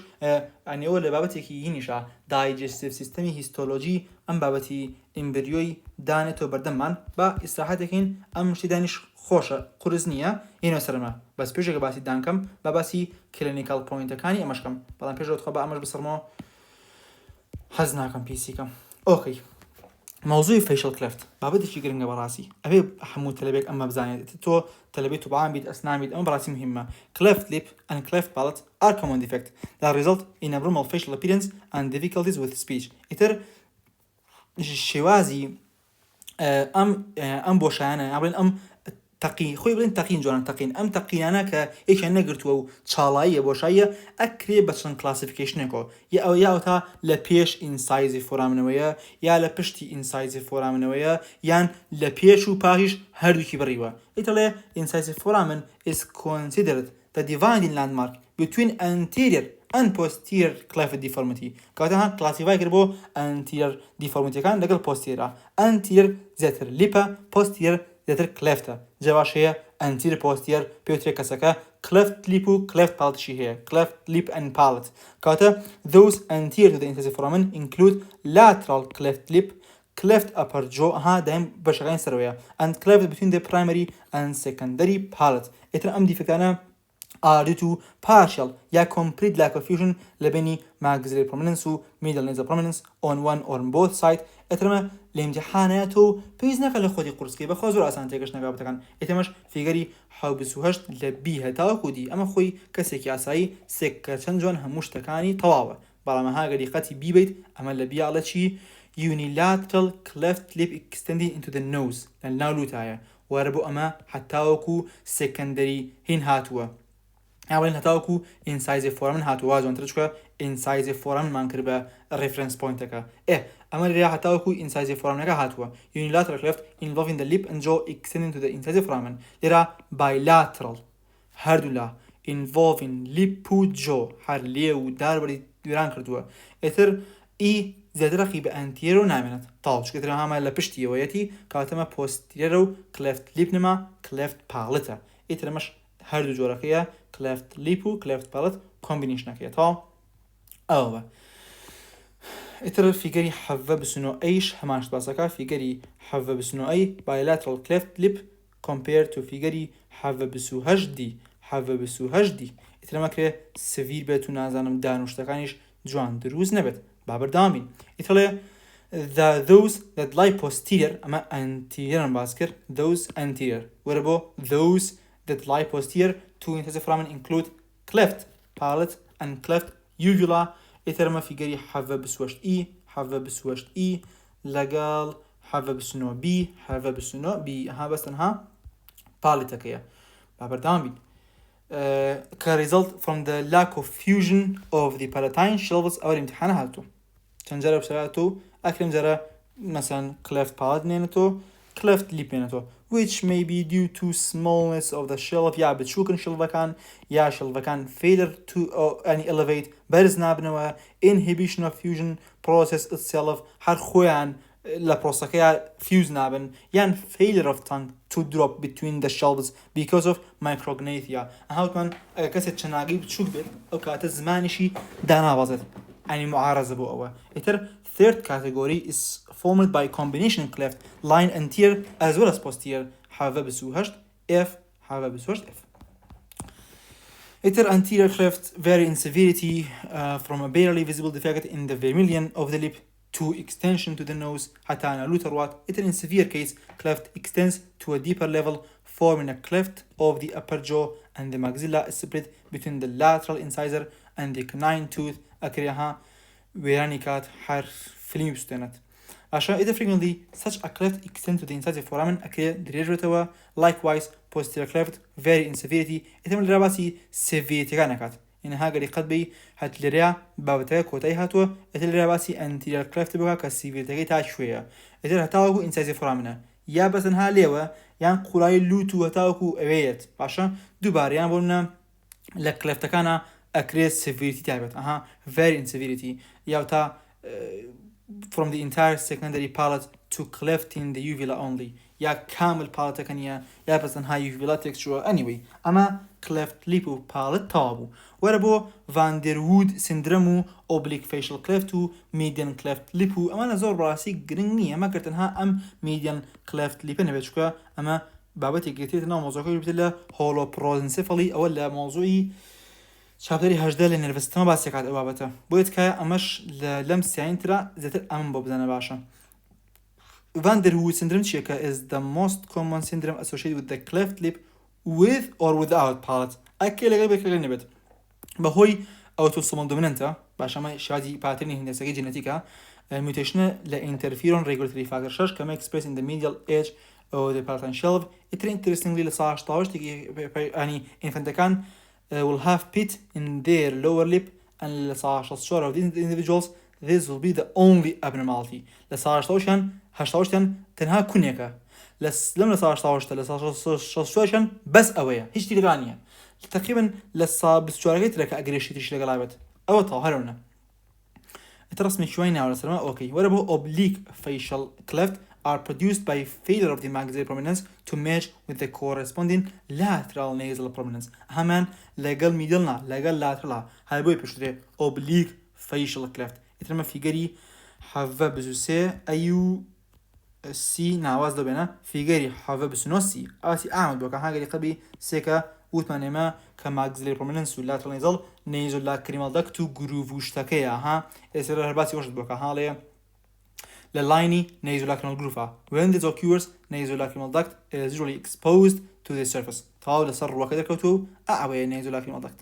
ئەنیەوە لە بابەتێکی هینیشە دایجستیڤ سیستەمی هیستۆلۆژی ئەم بابەتی ئیمبریۆی دانێتەوە بەردەممان با ئیستراحەتێکین ئەم شتی دانیش خۆشە قورس نییە هینەوە سەرمە بەس پێشێکە باسی دانکەم با باسی کلینیکال پۆینتەکانی ئەمەشکەم بەڵام پێشەوە بە ئەمەش بسەرمەوە حەز ناکەم پیسیکەم ئۆکەی موضوعی فیشل کلفت بابەتێکی گرنگە بەڕاستی ئەبێ هەموو تەلەبێک ئەمە بزانێت تۆ تەلەبێت تو بەعام بیت ئەسنان بیت ئەمە بەڕاستی مهمە cleft lip and cleft palate are common defect that result in abnormal facial appearance and difficulties with speech ئیتر شێوازی ئەم بۆشایانە بڵێن ئەم تەقی خۆی بڵێن تەقین جوانن تەقین ئەم تەقینانە کە یەکیان نەگرتووە و چاڵاییە بۆشاییە ئەکرێ بە چەند کلاسیفیکیشنێکەوە یا ئەو یا تا لە پێش ئینسایزی فۆرامنەوەیە یا لە پشتی ئینسایزی فۆرامنەوەیە یان لە پێش و پاشیش هەردووکی بڕیوە ئیتەڵێ ئینسایزی فۆرامن is considered the dividing landmark between anterior and posterior cleft deformity کەواتە ها کلاسیفای کرد بۆ anterior deformityەکان لەگەڵ posterior anterior زیاتر لیپە posterior زیاتر کلفتە جواشەیە anterior posterior پێوترێ کەسەکە cleft lip و cleft palate هەیە cleft lip and palate کەواتە those anterior to the incisor foramen include lateral cleft lip cleft upper jaw دایم بەشەکانی سەرەوەیە and cleft between the primary and secondary palate ئیتر ئەم دیفکتانە are due to partial یا complete lack of fusion لە بینی maxillary prominence و middle nasal prominence on one or both side ئەترمە لە ئیمتیحانات و پێویست ناکە لە خۆتی قورسکەی بەخوا زۆر ئاسان تێگەشت نەگابەتەکان ئێتەمەش فیگەری 28 لە بی هەتاوەکو دی ئەمە خۆی کەسێکی ئاسایی سێکە چەند جوان هەموو شتەکانی تەواوە بەڵام هاگەری خەتی بیبیت ئەمە لە بیاڵە چی unilateral cleft lip extending into the nose لە ناو لوتایە وارە بۆ ئەمە هەتاوەکو secondary هین هاتووە ئاوڵێن هەتاوەکو ئینسایزی فۆرامن هاتووە جوانتر چکە ئینسایزی فۆراممان کرد بە ڕێفرەنس پۆینتەکە ئەمە لێرە هەتاوەکو ئینسایزی فۆرامنەکە هاتووە unilateral cleft involving the lip and jaw extending to the incisor foramen لێرە bilateral هەردوو لا involving lip و jaw هەر لێ و داربەری دوێران کردووە ئێتر زیاترەقی بە ئەنتیرۆ نامێنێت تاڵچکەترە هەمە لە پشتیەوەیەتی کاتەمە پۆستیرە و کلفت لیپ نەما کلفت پاڵتە ئیترەمەش هەردوو جۆرەکەیە کلفت لیپ و کلفت پاڵت کۆمبینیشنەکەیە تاڵ ئەوە ئیتر فیگەری حەڤە بسنۆ ئەیش هەمانش باسەکە فیگەری حەڤە بسنۆ ئەی bilateral cleft lip compared to فیگەری حەڤە بسو هەشتی حەڤە بسو هەشتی ئیترەمەکرێ سڤیر بێت و نازانم دانوشتەکانیش جوان دروست نەبێت بابردامین ئیتەڵێ those that lie posterior ئەمە anterior باس کرد those anterior وەرە بۆ those that lie posterior to incisor foramen include cleft palate and cleft uvula ئیترەمە فیگەری حەڤە بسوەشت ئی حەڤە بسوەشت ئی لەگەڵ حەڤە بسنۆ بی حەڤە بسنۆ بی ها بەستەنها پاڵێتەکەیە بابردامین كresult from the lack of fusion of the palatine shelves أو الامتحان هاتو تنجرب بسرعته أكرم جرى مثلا cleft palate نينتو cleft lip نينتو which may be due to smallness of the shelf يا بتشوكن شلفكان يا شلفكان failure to any elevate برز نابنوا inhibition of fusion process itself هر خوان la prosakea fuse naben yan failure of tongue to drop between the shelves because of micrognathia هاوتمان كسر چناقي بتشوك بيت او كاتا زمانشي دانا بازت يعني معارضة بو أوه إتر third category is formed by combination cleft line anterior as well as posterior however بسوهشت F however بسوهشت F إتر anterior cleft vary in severity from a barely visible defect in the vermilion of the lip to extension to the nose حتى أنا لوتروات إتر in severe case cleft extends to a deeper level forming a cleft of the upper jaw and the maxilla is split between the lateral incisor and the canine tooth أكريها وێرانی کات هەر فیلمی بستێنێت باشە ئیتر frequently such a cleft extend to the incisive foramen ئەکرێ درێژێتەوە likewise posterior cleft vary in severity ئیتر لێرە باسی severity-ەکان نەکات یعنی هاگەری قەت بی هەت لێرەیە بابەتەکە کۆتایی هاتووە ئیتر لێرە باسی anterior cleft بکە کە severity-ەکەی تا شوێیە ئیتر هەتاوەکو incisive foramen یا بەتەنها لێوە یان قوڵای لوت و هەتاوەکو ئەوەیەت باشە دووبارەیان بۆ منە لە کلفتەکانە ئەکرێ severity تایبەت vary in severity یا تا from the entire secondary palate to cleft in the uvula only یا کامل پاڵەتەکە نیە یا بەتەنها uvula texture anyway ئەمە cleft lip و palate تەوا بوو وەرە بۆ van der Wood syndrome و oblique facial cleft و median cleft lip و ئەمانە زۆر بەڕاستی گرنگ نییە ئەمە گرتنها ئەم median cleft lip نەبێت چکە ئەمە بابەتی گرتێتە ناو مۆزۆکەی بێت لە holoprosencephaly ئەوە لە مۆزوعی چاپتەری 18 لە نێرڤ سیستەمە باسیەکات ئەو بابەتە بۆیە تکایە ئەمەش لەم سیاینترا زیاتر ئەم بۆ بزانە باشە Van der Wood syndrome چیەکە is the most common syndrome associated with the cleft lip with or without palate ئەکێ لەگەڵ بێکەکە نەبێت بەهۆی ئەوتۆسۆمال دومینەنتە باشە ئەمە شادی پاترنی هندسەکەی جینەتیکە میوتیشنە لە interferon regulatory factor 6 کەمە expressed in the medial edge of the palatine shelf ئیتر interestingly لە ساڵ 1970 ینی ئینفەنتەکان will have pit in their lower lip and لە ساڵ 64 of these individuals this will be the only abnormality لە ساڵ 80 تەنها کونێکە لەم لە ساڵ 80 لە ساڵ 64 بەس ئەوەیە هیچ تیرگان نییە تقریبا لە ساڵ 24 ترەکە ئەگرێشی تریش لەگەڵا بێت ئەوە تاو هەرونە ئیتر ڕسمی شوێنی ناوە لەسەرمە ئۆکەی وەرە بۆ oblique facial cleft are produced by failure of the maxillary prominence to match with the corresponding lateral nasal prominence هەمان لەگەڵ میدڵنا لەگەڵ lateral هەر بۆی پێشترێ oblique facial cleft ئیترمە فیگەری حەڤە بزوسێ ئەیو سی ناواز دەبێنە فیگەری حەڤە بسنۆسی ئاسی ئامد بۆکە هاگەری قەبی سێکە وتمانێمە کە maxillary prominence و lateral nasal nasolacrimal duct و گروڤ شتەکەیە ئێستا هەرباسی وەشت بۆکە هاڵەیە the liney nasolacrimal groove when this occurs nasolacrimal duct is usually exposed to the surface تاو لەسەر ڕووەکە دەکەوتوە ئەوەیە nasolacrimal duct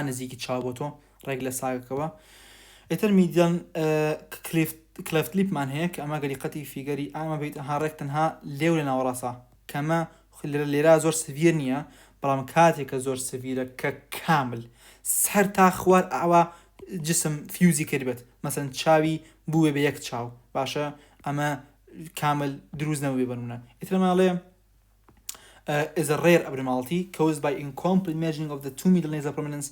نزیکی چاو بۆ تۆ ڕێک لە ساگەکەوە ئیتر median cleft lipمان هەیە کە ئەمە گەریقەتی فیگەری ئامە بیت ڕێک تەنها لێو لە ناوەڕاستە کەمە لێرە زۆر سڤیر نییە بەڵام کاتێکە زۆر سڤیرە کە کامل سەر تا خوار ئاوا جسم فیوزی کردبێت مەسەن چاوی بووێ بە یەک چاو باشە ئەمە کامل دروست نەبووێ بەنمونە ئیتر ماڵێ is a rare abnormality caused by incomplete merging of the two middle nasal prominence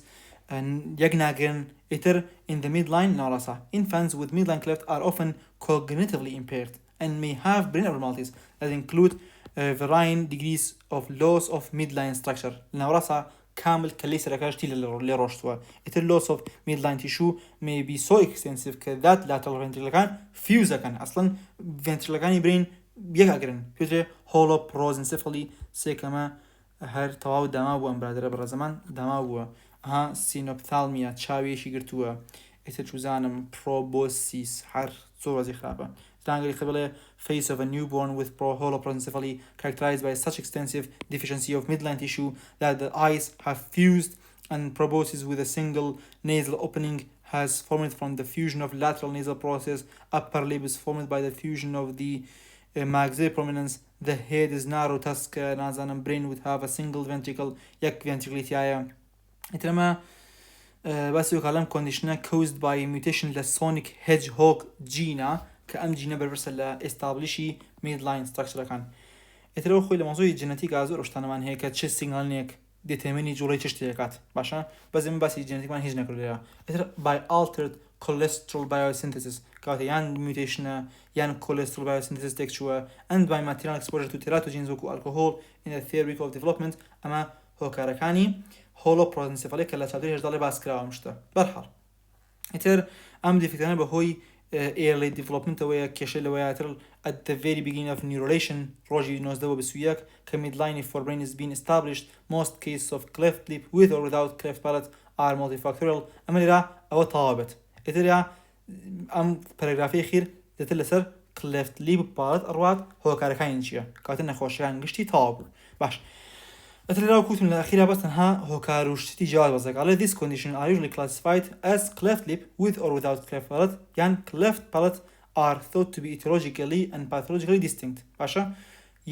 یەک ناگرن ئیتر in the midline ناڕاستە infants with midline cleft are often cognitively impaired and may have brain abnormalities that include varying degrees of loss of midline structure ناڕاستە كامل كلي سركاش تيل اللي روشتوا إتر loss of midline tissue may be so extensive that lateral ventricle كان fuse كان أصلاً ventricle كان يبرين بيقعرن كده holoprosencephaly سكما هر تواو دماغ وامبرادر برزمان دماغ سينوبثالميا تشاويشي قرتوا إتر شوزانم proboscis هر صورة زي خرابة تانغري خبله face of a newborn with holoprosencephaly characterized by such extensive deficiency of midline tissue that the eyes have fused and proboscis with a single nasal opening has formed from the fusion of lateral nasal process. Upper lip is formed by the fusion of the maxillary prominence. The head is narrow tusk and brain would have a single ventricle yak ventricle إترما بس يقولون condition caused by mutation the sonic hedgehog gene كأم جينا بربرس لا establishي midline structure كان اترو خوي لموضوع الجينيتيك ازور وشتانا من هيك تشي سيجنال نيك ديترميني جوري تشتيكات باشا بس الجينيتيك من هيج نكرلها اتر by altered cholesterol biosynthesis كات يان mutation يان cholesterol biosynthesis texture and by material exposure to teratogens وكو alcohol in the third week of development اما هو كاركاني holoprosencephaly كلا تشابتر هجدالي باس كراوه مشتا برحال اتر ام ديفكتانا بهوي early development ويا كيشل ويا at the very beginning of neurulation روجي نوزدوا بسوياك midline for brain is being established most cases of cleft lip with or without cleft palate are multifactorial أمريرا أو طابت إتريا أم paragraphy خير دتلسر cleft lip palate أرواد هو كاركاين شيء كاتنا خوشان قشتي طاب باش ئەترراو کوتن لە ئەخیرا بەس تەنها هۆکار و شتی جیاواز بەزەکڵێ this condition are usually classified as cleft lip with or without cleft palate یان cleft palate are thought to be etiologically and pathologically distinct باشە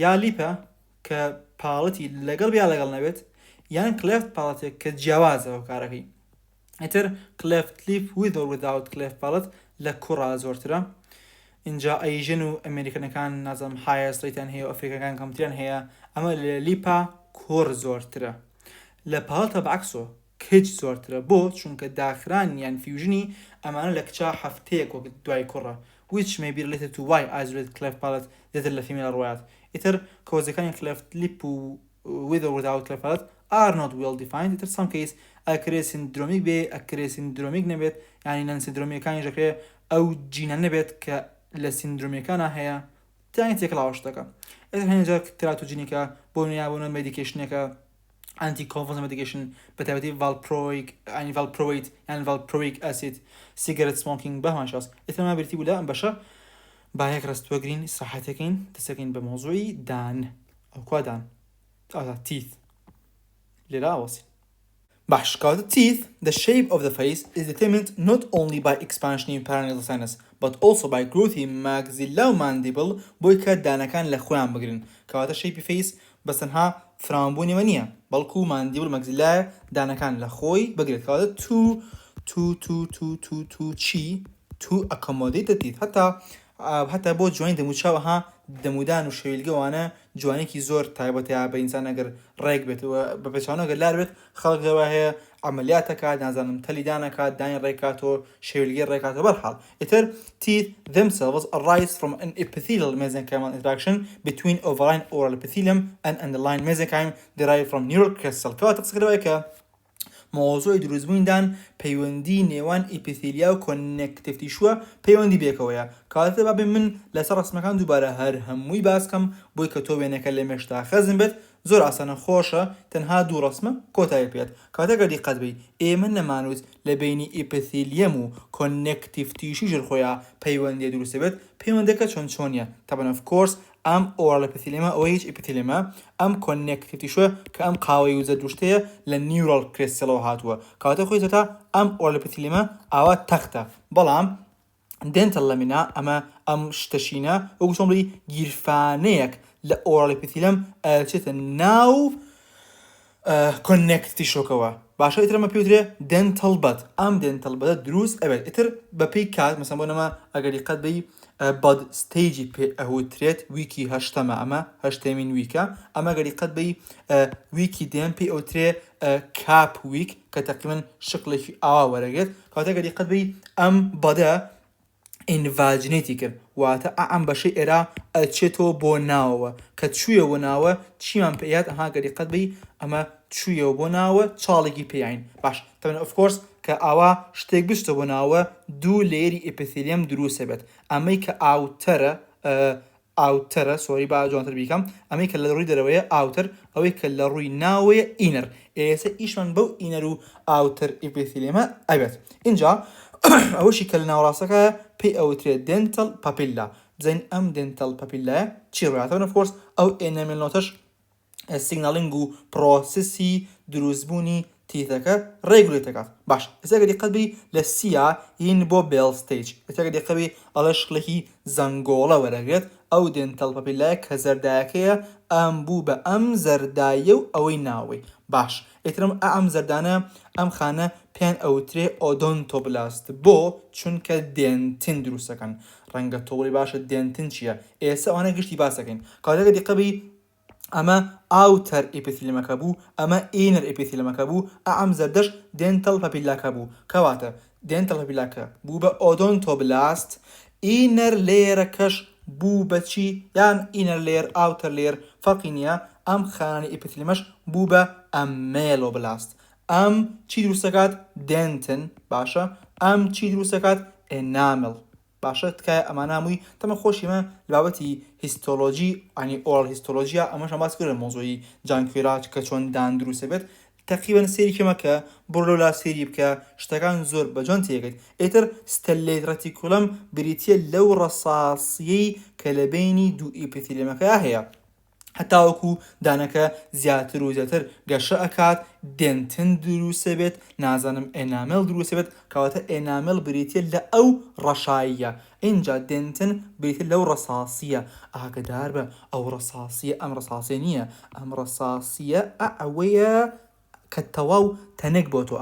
یا لیپە کە پاڵەتی لەگەڵ بیا لەگەڵ نەبێت یان cleft palate کە جیاوازە هۆکارەکەی ئیتر cleft lip with or without cleft palate لە کوڕا زۆرترە اینجا ئەیژن و ئەمریکانەکان نازم هایەستریتیان هەیە و ئەفریقەکان کەمتریان هەیە ئەمە لە لیپا کوڕ زۆرترە لە پاڵتە بەعکسۆ کچ زۆرترە بۆ چونکە داخران یان فیوژنی ئەمانە لە کچا هەفتەیەک وەک دوای کوڕە which may be related to why isolated cleft palate دێتر لە فیمێل ڕوایەت ئیتر کۆزەکانی cleft lip و with or without cleft palate are not well defined ئیتر some case ئەکرێ سندرۆمیک بێ ئەکرێ سندرۆمیک نەبێت یانی نەن سندرۆمیەکانی ژەکرێ ئەو جینە نەبێت کە لە سندرۆمیەکانە هەیە تیانی تێکڵاوە شتەکە ئیتر هەنێجا تراتوجینیکە بۆ نوێنابوونە مێدیکیشنێکە anti-convulsive medication بەتایبەتی valproic yani valproate yani valproic acid cigarette smoking بەهمان شاس ئێترما برتی بوو لە ئەم بەشە با یەک ڕستوەگرین ئیستراحەتەکەین دەستەکەین بە مۆزوعی دان ئەو کوا دان teeth لێرە ئاوەسین باش کاتە teeth the shape of the face is determined not only by expansion in paranasal sinus but also by growth in maxilla و mandible بۆی کە دانەکان لە خۆیان بگرن کەواتە shape face بەسەنها فرامبوونیەوە نییە بەڵکو ماندیبل مەگزیلایە دانەکان لە خۆی بگرێت کەواتە to accommodate the teeth هەتا بۆ جوانی دەموچاوەها دەمودان و شەویلگەوانە جوانێکی زۆر تایبەتە بە ئینسان ئەگەر ڕێک بێتەوە بە پێچوانەگەر لار بێت خەڵک لەوە هەیە عملیاتەکات نازانم تەلیدانەکات دانی ڕێکاتەوە شەویلگەی ڕێکاتەوە بەرحاڵ ئیتر teeth themselves arise from an epithelial mesenchymal interaction between overlying oral epithelium and underlying mesenchyme derived from neural crystal کەواتە قسەکەوەیە کە مۆزۆی دروستبوویندان پەیوەندی نێوان ئیپیثیلیا و کۆنێکتیڤ شووە پەیوەندی بێکەوەیە کاتە بابێ من لەسەر ڕسمەکان دووبارە هەر هەمووی باسکەم بۆی کە تۆ وێنەکە لە مێشتا خەزم بێت زۆر ئاسانە خۆشە تەنها دوو ڕسمە کۆتایی پێێت کاتەگە دیقەت بی ئێمە نەمانوت لە بینی ئیپیثیلیەم و کۆنێکتیڤ تیشی ژەرخۆیە پەیوەندی دروستە بێت پەیوەندەکە چۆن چۆنیە طبعا of course ئەم ئۆرال ئەپیثیلیەمە ئەوە هیچ ئیپیثیلیەمە ئەم کۆنێکتیڤ شووە کە ئەم قاوەی وزە دروشتەیە لە نیورال کریستەلەوە هاتووە کاتە خۆی زەتا ئەم ئۆرال ئەپیثیلیەمە ئاوا تەختە بەڵام دێنتەل لەمینا ئەمە ئەم شتەشینە وەکو چۆن بڵی گیرفانەیەک لە ئۆرال ئەپیثیلیەم ئەچێتە ناو کۆنێکتیڤ شۆکەوە باشە ئیتر ئەمە پێوترێ دێنتەل بەد ئەم دێنتەل بەدە دروست ئەبێت ئیتر بەپێی کات مەسەڵەن بۆ نەما ئەگەر دیقەت بی بەد ستەیجی پێ ئەهوترێت ویکی هەشتەمە ئەمە هەشتەمین ویکە ئەمە گەری قەت بی ویکی دێن پێی ئەوترێ کاپ ویک کە تەقریبەن شقلێکی ئاوا وەرەگرێت کاتە گەری قەت بی ئەم بەدە ئینڤاجنێتی کرد واتە ئەم بەشەی ئێرا ئەچێتەوە بۆ ناوەوە کە چوویەوە ناوە چیمان پێیات ئەها گەری قەت بی ئەمە چوویەوە بۆ ناوە چاڵێکی پێیین باش تەمەن of course کە ئاوا شتێک بشتە بۆ ناوە دوو لێری ئیپیثیلیەم دروستە بێت ئەمەی کە ئاوتەرە سۆری با جوانتر بیکەم ئەمەی کە لە ڕووی دەرەوەیە ئاوتر ئەوەی کە لە ڕووی ناوەیە ئینەر ئێستا ئیشمان بەو ئینەر و ئاوتەر ئیپیثیلیەمە ئەبێت اینجا ئەوەشی کە لە ناوڕاستەکە پێی ئەوترێت دێنتەل پاپیلا بزین ئەم دێنتەل پاپیلایە چی ڕواتەوە of course ئەو ئێنەمێل نۆتەش سیگنالینگ و پرۆسسی دروستبوونی تیتەکە ڕێگولێتەکات باش ئێستا دیقەت بی لە سیا هین بۆ بێڵ ستیج ئێستا دیقەت بی ئەڵە شقلێکی زەنگۆڵە وەرەگرێت ئەو دێنتەل پاپیلایە کە زەردایەکەیە ئەم بوو بە ئەم زەردایە و ئەوەی ناوەی باش ئێترم ئەم زەردانە ئەم خانە پێیان ئەوترێ ئۆدۆنتۆبلاست بۆ چونکە دێنتین دروستەکەن ڕەنگە تۆڵی باشە دێنتین چییە ئێستا ئەوانە گشتی باسەکەین کاتێکە دیقەت بی ئەمە ئاوتەر ئیپیثیلیەمەکە بوو ئەمە ئینەر ئیپیثیلیەمەکە بوو ئەم زەردەش دێنتەل پاپیلاکە بوو کەواتە دێنتەل پاپیلاکە بوو بە ئۆدۆنتۆبلاست ئینەر لێرەکەش بوو بەچی یان ئینەر لێر ئاوتەر لێر فەرقی نییە ئەم خانەی ئیپیثیلیەمەش بوو بە ئەمێلۆبلاست ئەم چی دروستەکات دێنتن باشە ئەم چی دروستەکات ئێنامل باشە تکایە ئەمانە هەمووی تەمە خۆشیمە لە بابەتی هیستۆلۆژی ئەنی ئۆرال هیستۆلۆژیا ئەمەشە باس کردن مۆزۆی جانکوێراج کە چۆن دان دروستە بێت تقریبا سێری کەمەکە بڕۆ لا سێری بکە شتەکان زۆر بەجۆن تێگەیت ئیتر ستەلێت ڕەتیکوڵەم بریتیە لەو ڕەساسیەی کە لە بینی دوو ئیپیثیلیەمەکە هەیە هەتاوەکو دانەکە زیاتر و زیاتر گەشە ئەکات دێنتن دروستە بێت نازانم ئێنامێڵ دروستە بێت کەواتە ئێنامێڵ بریتە لە ئەو ڕەشاییە اینجا دێنتن بریتە لەو ڕەساسیە ئاگدار بە ئەو ڕەساسیە ئەم ڕەساسیە نییە ئەم ڕەساسیە ئەوەیە کە تەواو تەنێک بۆ تۆ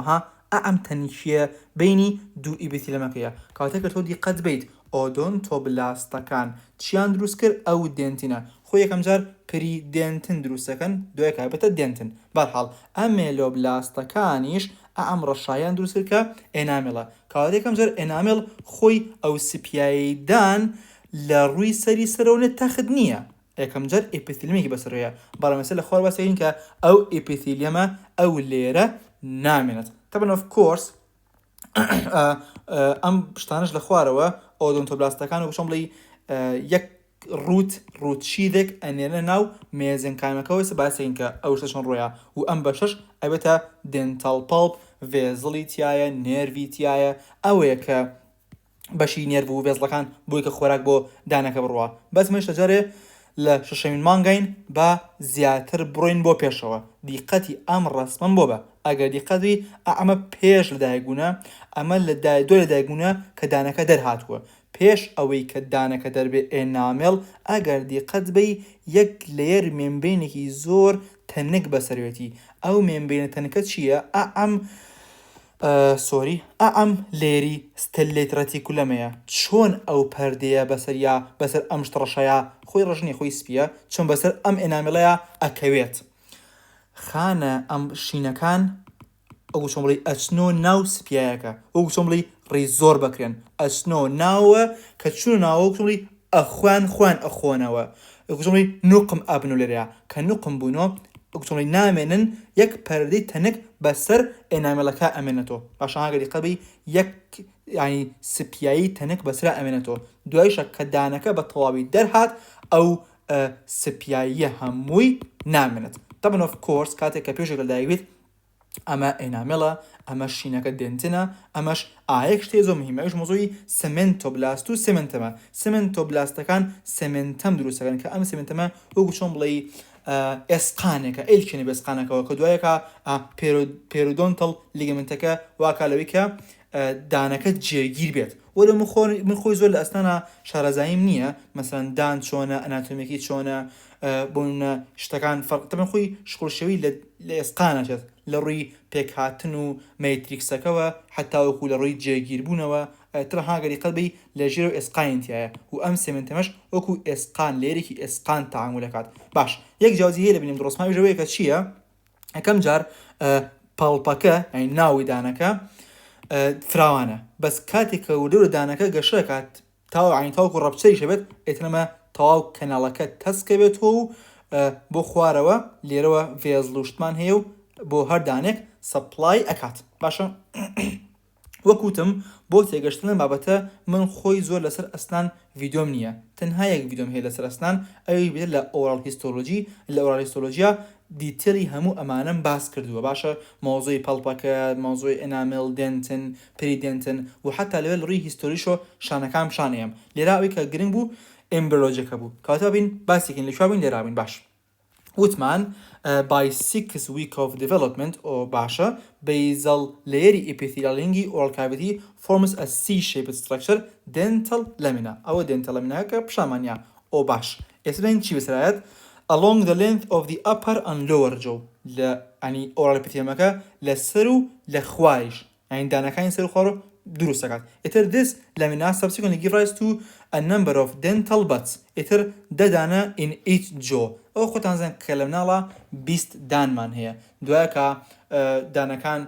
ئەم تەنیشیە بینی دوو ئیبیثیلەمەکەیە کەواتە کە تۆ دیقەت بیت ئۆدۆنتۆبلاستەکان چیان دروست کرد ئەو دێنتینە خۆ یەکەم جار پری دێنتن دروستەکەن دوای کابێتە دێنتن بەرحاڵ ئەم مێلۆبلاستەکانیش ئەم ڕەشایان دروست کرد کە ئێنامێڵە کەواتە یەکەم جار ئێنامێڵ خۆی ئەو سپیاییدان لە ڕووی سەری سەرەوە تەخت نییە یەکەم جار ئیپیثیلیەمێکی بەسەرەوەیە بەڵام مەسەلە لە خوار باسەکەین کە ئەو ئیپیثیلیەمە ئەو لێرە نامێنێت طبعا of course ئەم شتانش لە خوارەوە ئۆدۆنتۆبلاستەکان و بچۆم بڵێ یەک ڕوتشیدێک ئەنێنە ناو مێزنکانەکەەوەی سەباسەین کە ئەو شتە چۆن ڕۆیە و ئەم بەشەش ئەبێتە دێنتاڵ پەڵپ ڤێزڵی تایە نێروی تایە ئەوەیە کە بەشی نێرو و ڤێزڵەکان بۆی کە خۆراک بۆ دانەکە بڕوە بەس مەش لەجارێ لە شەشەمین مانگین بە زیاتر بڕۆین بۆ پێشەوە دیقەتی ئەم ڕسمم بۆ بە ئەگەر دیقەتی ئەمە پێش لە دایگبوونە ئەمە لە دوای لە دایگبوونە کە دانەکە دەرهاتووە پێش ئەوەی کە دانەکە دەربێ ئێنامێڵ ئەگەر دیقەت بی یەک لێر مێمبرینێکی زۆر تەنک بەسەرێتی ئەو مێمبرینە تەنکە چییە ئەم لێری ستەلێت ڕەتیکولەمەیە چۆن ئەو پەردەیە بەسەریا بەسەر ئەم شتڕەشەیە خۆی ڕژنی خۆی سپیە چۆن بەسەر ئەم ئێنامێڵەیە ئەکەوێت خانە ئەم شینەکان ئەو چۆن بڵێ ئەچنۆ ناو سپیایەکە ئەو چۆن بڵێ ڕێی زۆر بکرێن ئەچنۆ ناوە کە چون ناوە چۆن بڵێ ئەخوان ئەخۆنەوە ئەو چۆن بڵێ نوقم ئەبنۆ لێرەیە کە نوقم بوونەوە ئەو نامێنن یەک پەردەی تەنک بەسەر ئێنامێڵەکە ئەمێنێتەوە باشە ئەگەری قەبی یەک ینی سپیایی تەنک بەسرە ئەمێنێتەوە دوایشە کە دانەکە بە تەواوی دەرهات ئەو سپیاییە هەمووی نامێنێت طبعا of course کاتێک کە پێشێک لەدایک ئەمە ئێنامێڵە ئەمە شینەکە دێنتنە ئەمەش ئایەک شتێ زۆر مهمە ئەوش مۆزۆی سمنتۆبلاست و سمنتەمە سمنتۆبلاستەکان سمنتەم دروستەکەن کە ئەم سمنتەمە وەکو چۆن بڵێ ئێسقانێکە ئیلکێنی بەسقانەکەەوە کە دوایەکە پێرودۆنتڵ لیگەمنتەکە واکالەوەی کە دانەکە جێگیر بێت وەرە من خۆی زۆر لە ئەستانە شارەزاییم نییە مەسەن دان چۆنە ئەناتۆمیکی چۆنە بۆنە شتەکان فەرقتەمە خۆی شکۆشەوی لە ئێسقانەچێت لە ڕووی پێکهاتن و مەتریکسەکەەوە حتاوەکو لە ڕووی جێگیربوونەوە ترە هاگەری قەلبی لە ژێر و ئێسقاینتیایە و ئەم سێمنتەمەش وەکو ئێسقان لێرێکی ئێسقان تەعامولەکات باش یەک جیازی هەیە لە بینیم دڕۆسماوی ژەوەیە کە چییە ئەکەم جار پاڵپەکە ئەی ناوی دانەکە فراوانە بەس کاتێک کە لەورە دانەکە گەشەکات تاوەکو ڕەبچەری شەبێت ئێتنەمە تەواو کەناڵەکە تەسکەوێتەوە و بۆ خوارەوە لێرەوە ڤێزڵوشتمان هەیە و بۆ هەر دانێک سەپلای ئەکات باشە وەکوتم بۆ تێگەشتن بابەتە من خۆی زۆر لەسەر ئەستان ڤیدۆم نییە تەنها یەک ڤیدۆم هەیە لەسەر ئەستان ئەوی بێت لە ئۆرال هیستۆلۆژی لە ئۆرال هیستۆلۆژیا دیتێلی هەموو ئەمانم باس کردووە باشە مۆزۆی پەڵپەکە مۆزۆی ئێنامێڵ دێنتن پری دێنتن و حتا لەوێت لە ڕووی هیستۆریشۆ شانەکان شانەیەم لێرا ئەوەی کە گرنگ بوو ئێمبرۆلۆجیەکە بوو کەواتە بین باسێکین لەکوێ بووین لێرا بووین باش وتمان by 6 week of development or باشە basal layeri epithelialingi oral cavity forms a C-shaped structure dental lamina ئەوە dental lamina کە پشامانیا ئۆ باش ئێستا چی بەسەرایەت along the length of the upper and lower jaw لە ینی oral epitheliumەکە لە سەر و لە خواریش ینی دانەکانی سەر و خوار دروست دەکات ئیتر this lamina subsequently give rise to a number of dental buds ئیتر دەدانە in each jaw ئەو خۆتان زان کە لە مناڵە 20 دانمان هەیە دوایەکە دانەکان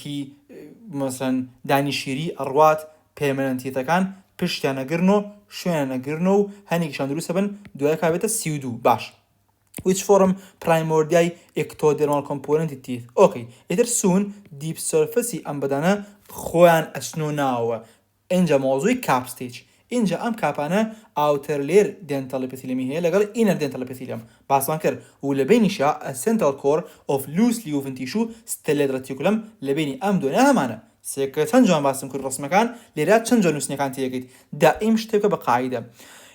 هی مەسەن دانی شیری ئەڕوات پێمەنەنتیتەکان پشتیانەگرنەوە شوێنەگرنەوە و هەنێکیشان دروستە بن دوایەکە بێتە 32 باش which form primordial ectodermal component teeth okay ئیتر soon deep surface ئەم بەدانە خۆیان ئەچنۆ ناوە اینجا مۆزووی cap stage اینجا ئەم کاپانە outer layer dental epithelium هەیە لەگەڵ inner dental epithelium باسمان کرد و لە بینیشە a central core of loosely woven tissue stellate reticulum لە بینی ئەم دوێنە هەمانە سێکە چەند جوان باسم کرد ڕسمەکان لێرا چەند جوان نووسنەکان تێگەیت دائیم شتێکە بە قاعدە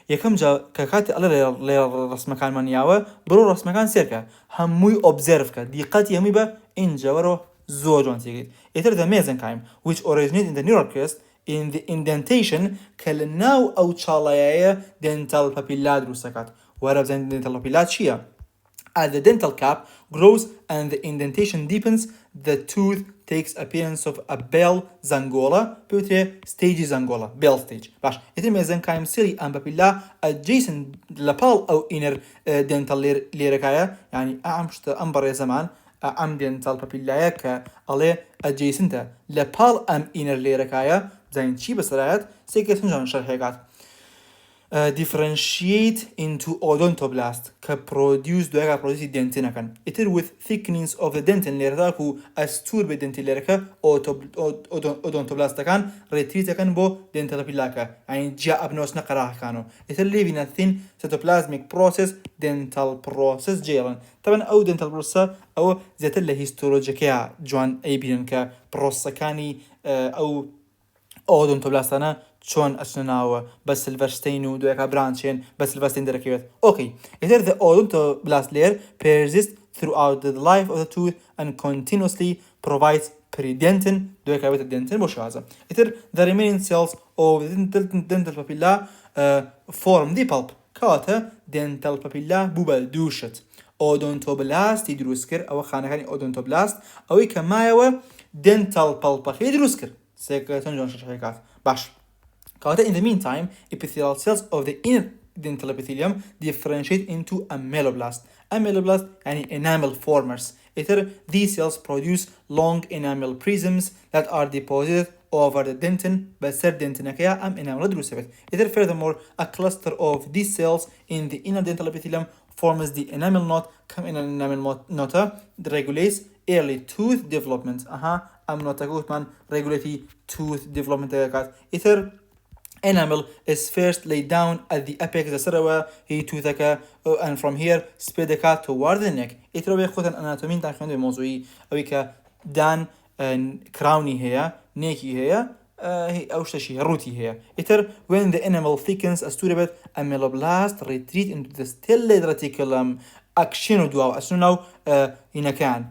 یەکەم جا کە کاتی ئەڵە لێ ڕسمەکانمان یاوە بڕۆ ڕسمەکان سێرکە هەمووی ئۆبزێرڤکە دیقەتی هەمووی بە ئینجەوەرۆ زۆر جوان تێگەیت ئێتر the mesenchyme which originate in the neural crest in the indentation کە لە ناو ئەو چاڵایەیە dental papilla دروست دەکات وەرە بزانین dental papilla چییە؟ As the dental cap grows and the indentation deepens, the tooth takes appearance of a bell zangola, peutre stage zangola, bell stage. باش يتم mesenchyme cili and papilla adjacent لپال أو inner dental ليركايا يعني أعمشت أمبر زمان أعم dental papilla كأله adjacent لپال أم inner ليركايا زين شي بسرعات سيكون جان شرحيات. Differentiate into odontoblast که produce دوگه produce dentin کن. إتر with thickness of the dentin layer داکو استور به dentin layer که odontoblast کن retreat کن با dental papilla که يعني جا ابنوس نقراه كانوا. إتر leaving a thin cytoplasmic process dental process جيران. طبعا أو dental process أو زيت له هيستولوجيكيا جوان أي بين که process كاني أو odontoblastana چۆن ئەچنەوە بە سلڤەرستەین و دوێکە برانچێن بە سلڤەرستەین دەرەکەوێت. Okay. Either the odontoblast layer persists throughout the life of the tooth and continuously provides peridentin دوێکە بێتە dentin بۆ شازە. Either the remaining cells of the dental papilla form the pulp کەواتە dental papilla بوو بە دووشت. Odontoblasتی دروست کرد ئەوە خانەکانی odontoblast ئەوەی کە مایەوە dental pulpەکەی دروست کرد. سێکەتەن جوان شەرحێکات. باش. In the meantime, epithelial cells of the inner dental epithelium differentiate into ameloblast. Ameloblast يعني enamel formers. These cells produce long enamel prisms that are deposited over the dentin بسر dentinakaya am enamel دروسة. Furthermore, a cluster of these cells in the inner dental epithelium forms the enamel knot. Come in an enamel knot that regulates early tooth development. am نوتاكوت man regulate tooth development. Enamel is first laid down at the apex the سروا هي توثك and from here spread toward the neck. إتربي خودن anatomy تاع خندي موضوعي أويك دان كراوني هي نيكي هي هي أوش شيء روتي هي. When the enamel thickens as to the ameloblast retreat into the stellate reticulum action دواو أسنو هنا كان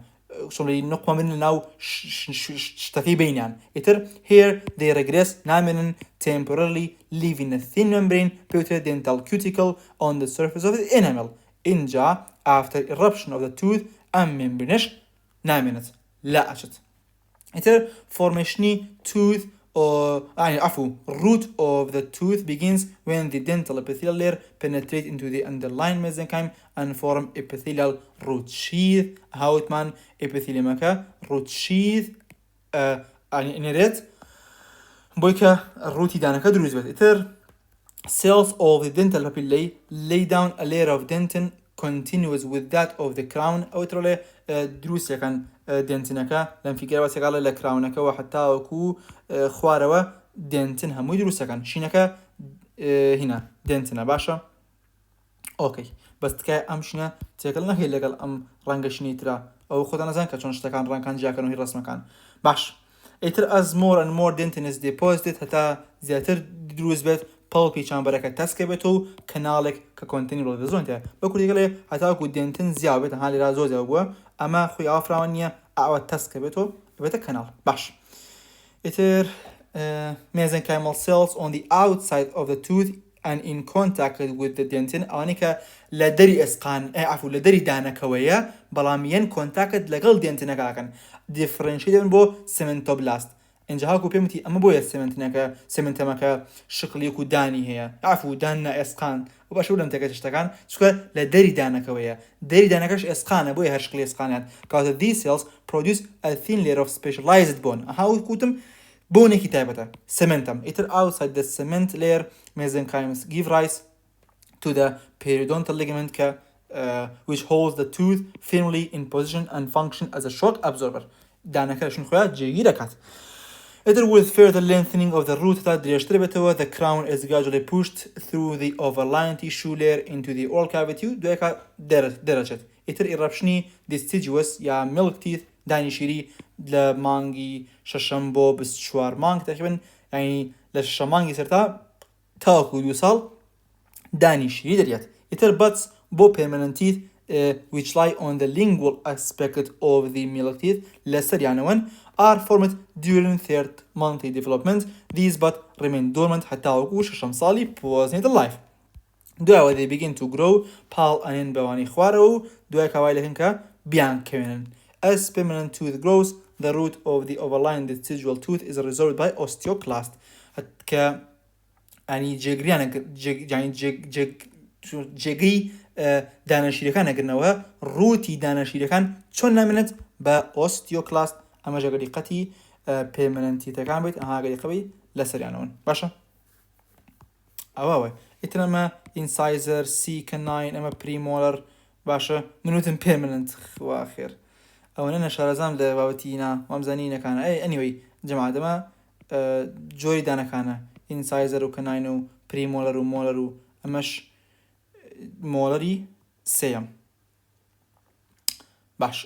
شغلي نقوى من ناو شتكي بينان. Here they regress nominal temporarily leaving a thin membrane dental cuticle on the surface of the enamel. Inja after eruption of the tooth am membrane nominate لا أشت. formation tooth or root of the tooth begins when the dental epithelial layer penetrate into the underlying mesenchyme and form epithelial root sheath. Houtman epithelium root sheath نريت بويكا روتي دانكا دروز بيت. cells of the dental papillae lay down a layer of dentin continuous with that of the crown أو ترى دروس كان دنتنكا لم في كلام سقال لكراونكا وحتى وكو خواروا دنتن هم دروس كان شينكا هنا دنتنا باشا. أوكي بس كا أمشنا تقلنا هي لقال أم رانجشني ترى أو خدنا زين كشون اشتكان ران كان جاكن وهي رسم كان باش. as more and more dentin is deposited حتى زيادة دروس بيت pulpy chamber تسكبتو كنالك كcontinual فيزونته بقول يقول حتى أكو دنتن زيادة هالي رازو زيادة أما خوي أفرانية أو تسكبتو بيت كنال باش. mesenchymal cells on the outside of the tooth and in contact with the dentin أنيك لدري إسقان لدري دانا كوية بلاميان contact لقل dentin كأكن differentiate بو cementoblast. إنجا هاكو بيمتي أما بويا سمنتمكا شكلي كو داني هي دانا إسقان وباشو لم تكتشتكان شكو لدري دانا كوية داري دانا كاش إسقان بويا هرشكلي إسقانات because these cells produce a thin layer of specialized bone. هاو كوتم bone كتابته cementum. Outside the cement layer mesenchymes give rise to the periodontal ligament which holds the tooth firmly in position and function as a shock absorber. دانا كاش نخويا جيدة كات. With further lengthening of the root that the crown is gradually pushed through the overlying tissue layer into the oral cavity. درجة. eruptiony deciduous يا milk teeth داني شيري لمانجي ششمبو بسشوار مانج تقريبا يعني لشمانجي سرتا تاكو يوصل دانیشتنی دەریات ئیتر بەس بۆ permanent teeth which lie on the lingual aspect of the milk teeth لەسەریانەوەن are formed during third monthly development these but remain dormant حتى وەکو شەشەم ساڵی پۆزنێتە life دوایەوە they begin to grow پاڵ ئەنێن بەوانی خوارەوە و دوای کاوای لەکەن کە بیان کەوێنن as permanent tooth grows the root of the overlying decidual tooth is resolved by osteoclast کە ئەنی جێگەی دانەشیرەکان نەگرنەوە ڕووتی دانەشیرەکان چۆن نامێنێت بە ئۆستیۆکلاست ئەمە ژەگەریقەتی پێمەنەنتیتەکان بێت ئاگەریقەبی لەسەریانەوەن باشە ئەوەوە ئیترەمە ئینسایزەر C9 ئەمە پریمۆلەر باشە منوتم پێمەنەنت خواخێر ئەوەنە نەشارەزام لە بابەتینا وامزانینەکانە ئەنیوەی جەماعەتەمە جۆری دانەکانە ئینسایزەر و کەناین و پریمۆلەر و مۆلەر و ئەمەش مۆلەری سێەم باش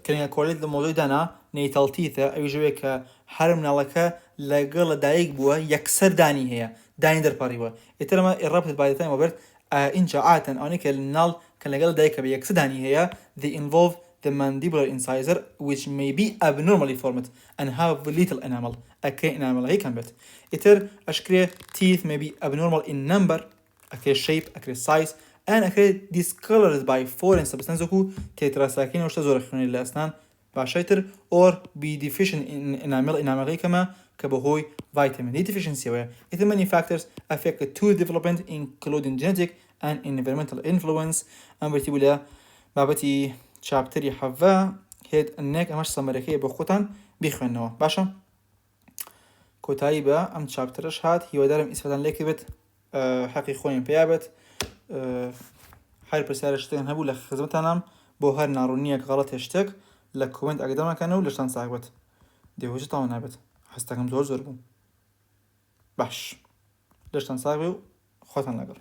کەنیگە کۆلیت لە مۆزۆی دانا نەیتەڵتیتە ئەوی ژەوەیە کە هەر مناڵەکە لەگەڵ لە دایک بووە یەکسەر دانی هەیە دانی دەرپاڕیوە ئێترەمە ئێڕەبت بایدەتای وەبرد اینجا عاتەن ئەوەی کە مناڵ کە لەگەڵ دایکە بە یەکسەر دانی هەیە they involve the mandibular incisor which may be abnormally formed and have little enamel ئەکرێ enamel هەی کەم بێت ئیتر ئەشکرێ teeth may be abnormal in number ئەکرێ shape ئەکرێ size and ئەکرێ discolored by foreign substance وەکو تێتراساکین شتە زۆر خوێنی لە ئەسنان باشەیتر or be deficient in enamel هەی کەمە کە بەهۆی vitamin D deficiency-ەوەیە ئیتر many factors affect tooth development including genetic and environmental influence ئەم بەتی بوو لە بابەتی چاپتەری حەڤە هێت ئەنێک ئەمەش سەمەرەکەی بۆ خۆتان بیخوێنەوە باشە کۆتایی بە ئەم چاپتەرش هات هیوادارم ئیسفادان لێکی بێت حەقی خۆیان پێیا بێت هەر پرسیارە شتێکان هەبوو لە خزمەتانم بۆ هەر ناڕوونیەک غەڵەت شتێک لە کۆمنت ئاگادارمەکەنە و لەشتان ساغ بێت دێهۆژە تاوە نابێت هەستەکەم زۆر بوو باش لەشتان ساغ بێ و خۆتان لەگەڵ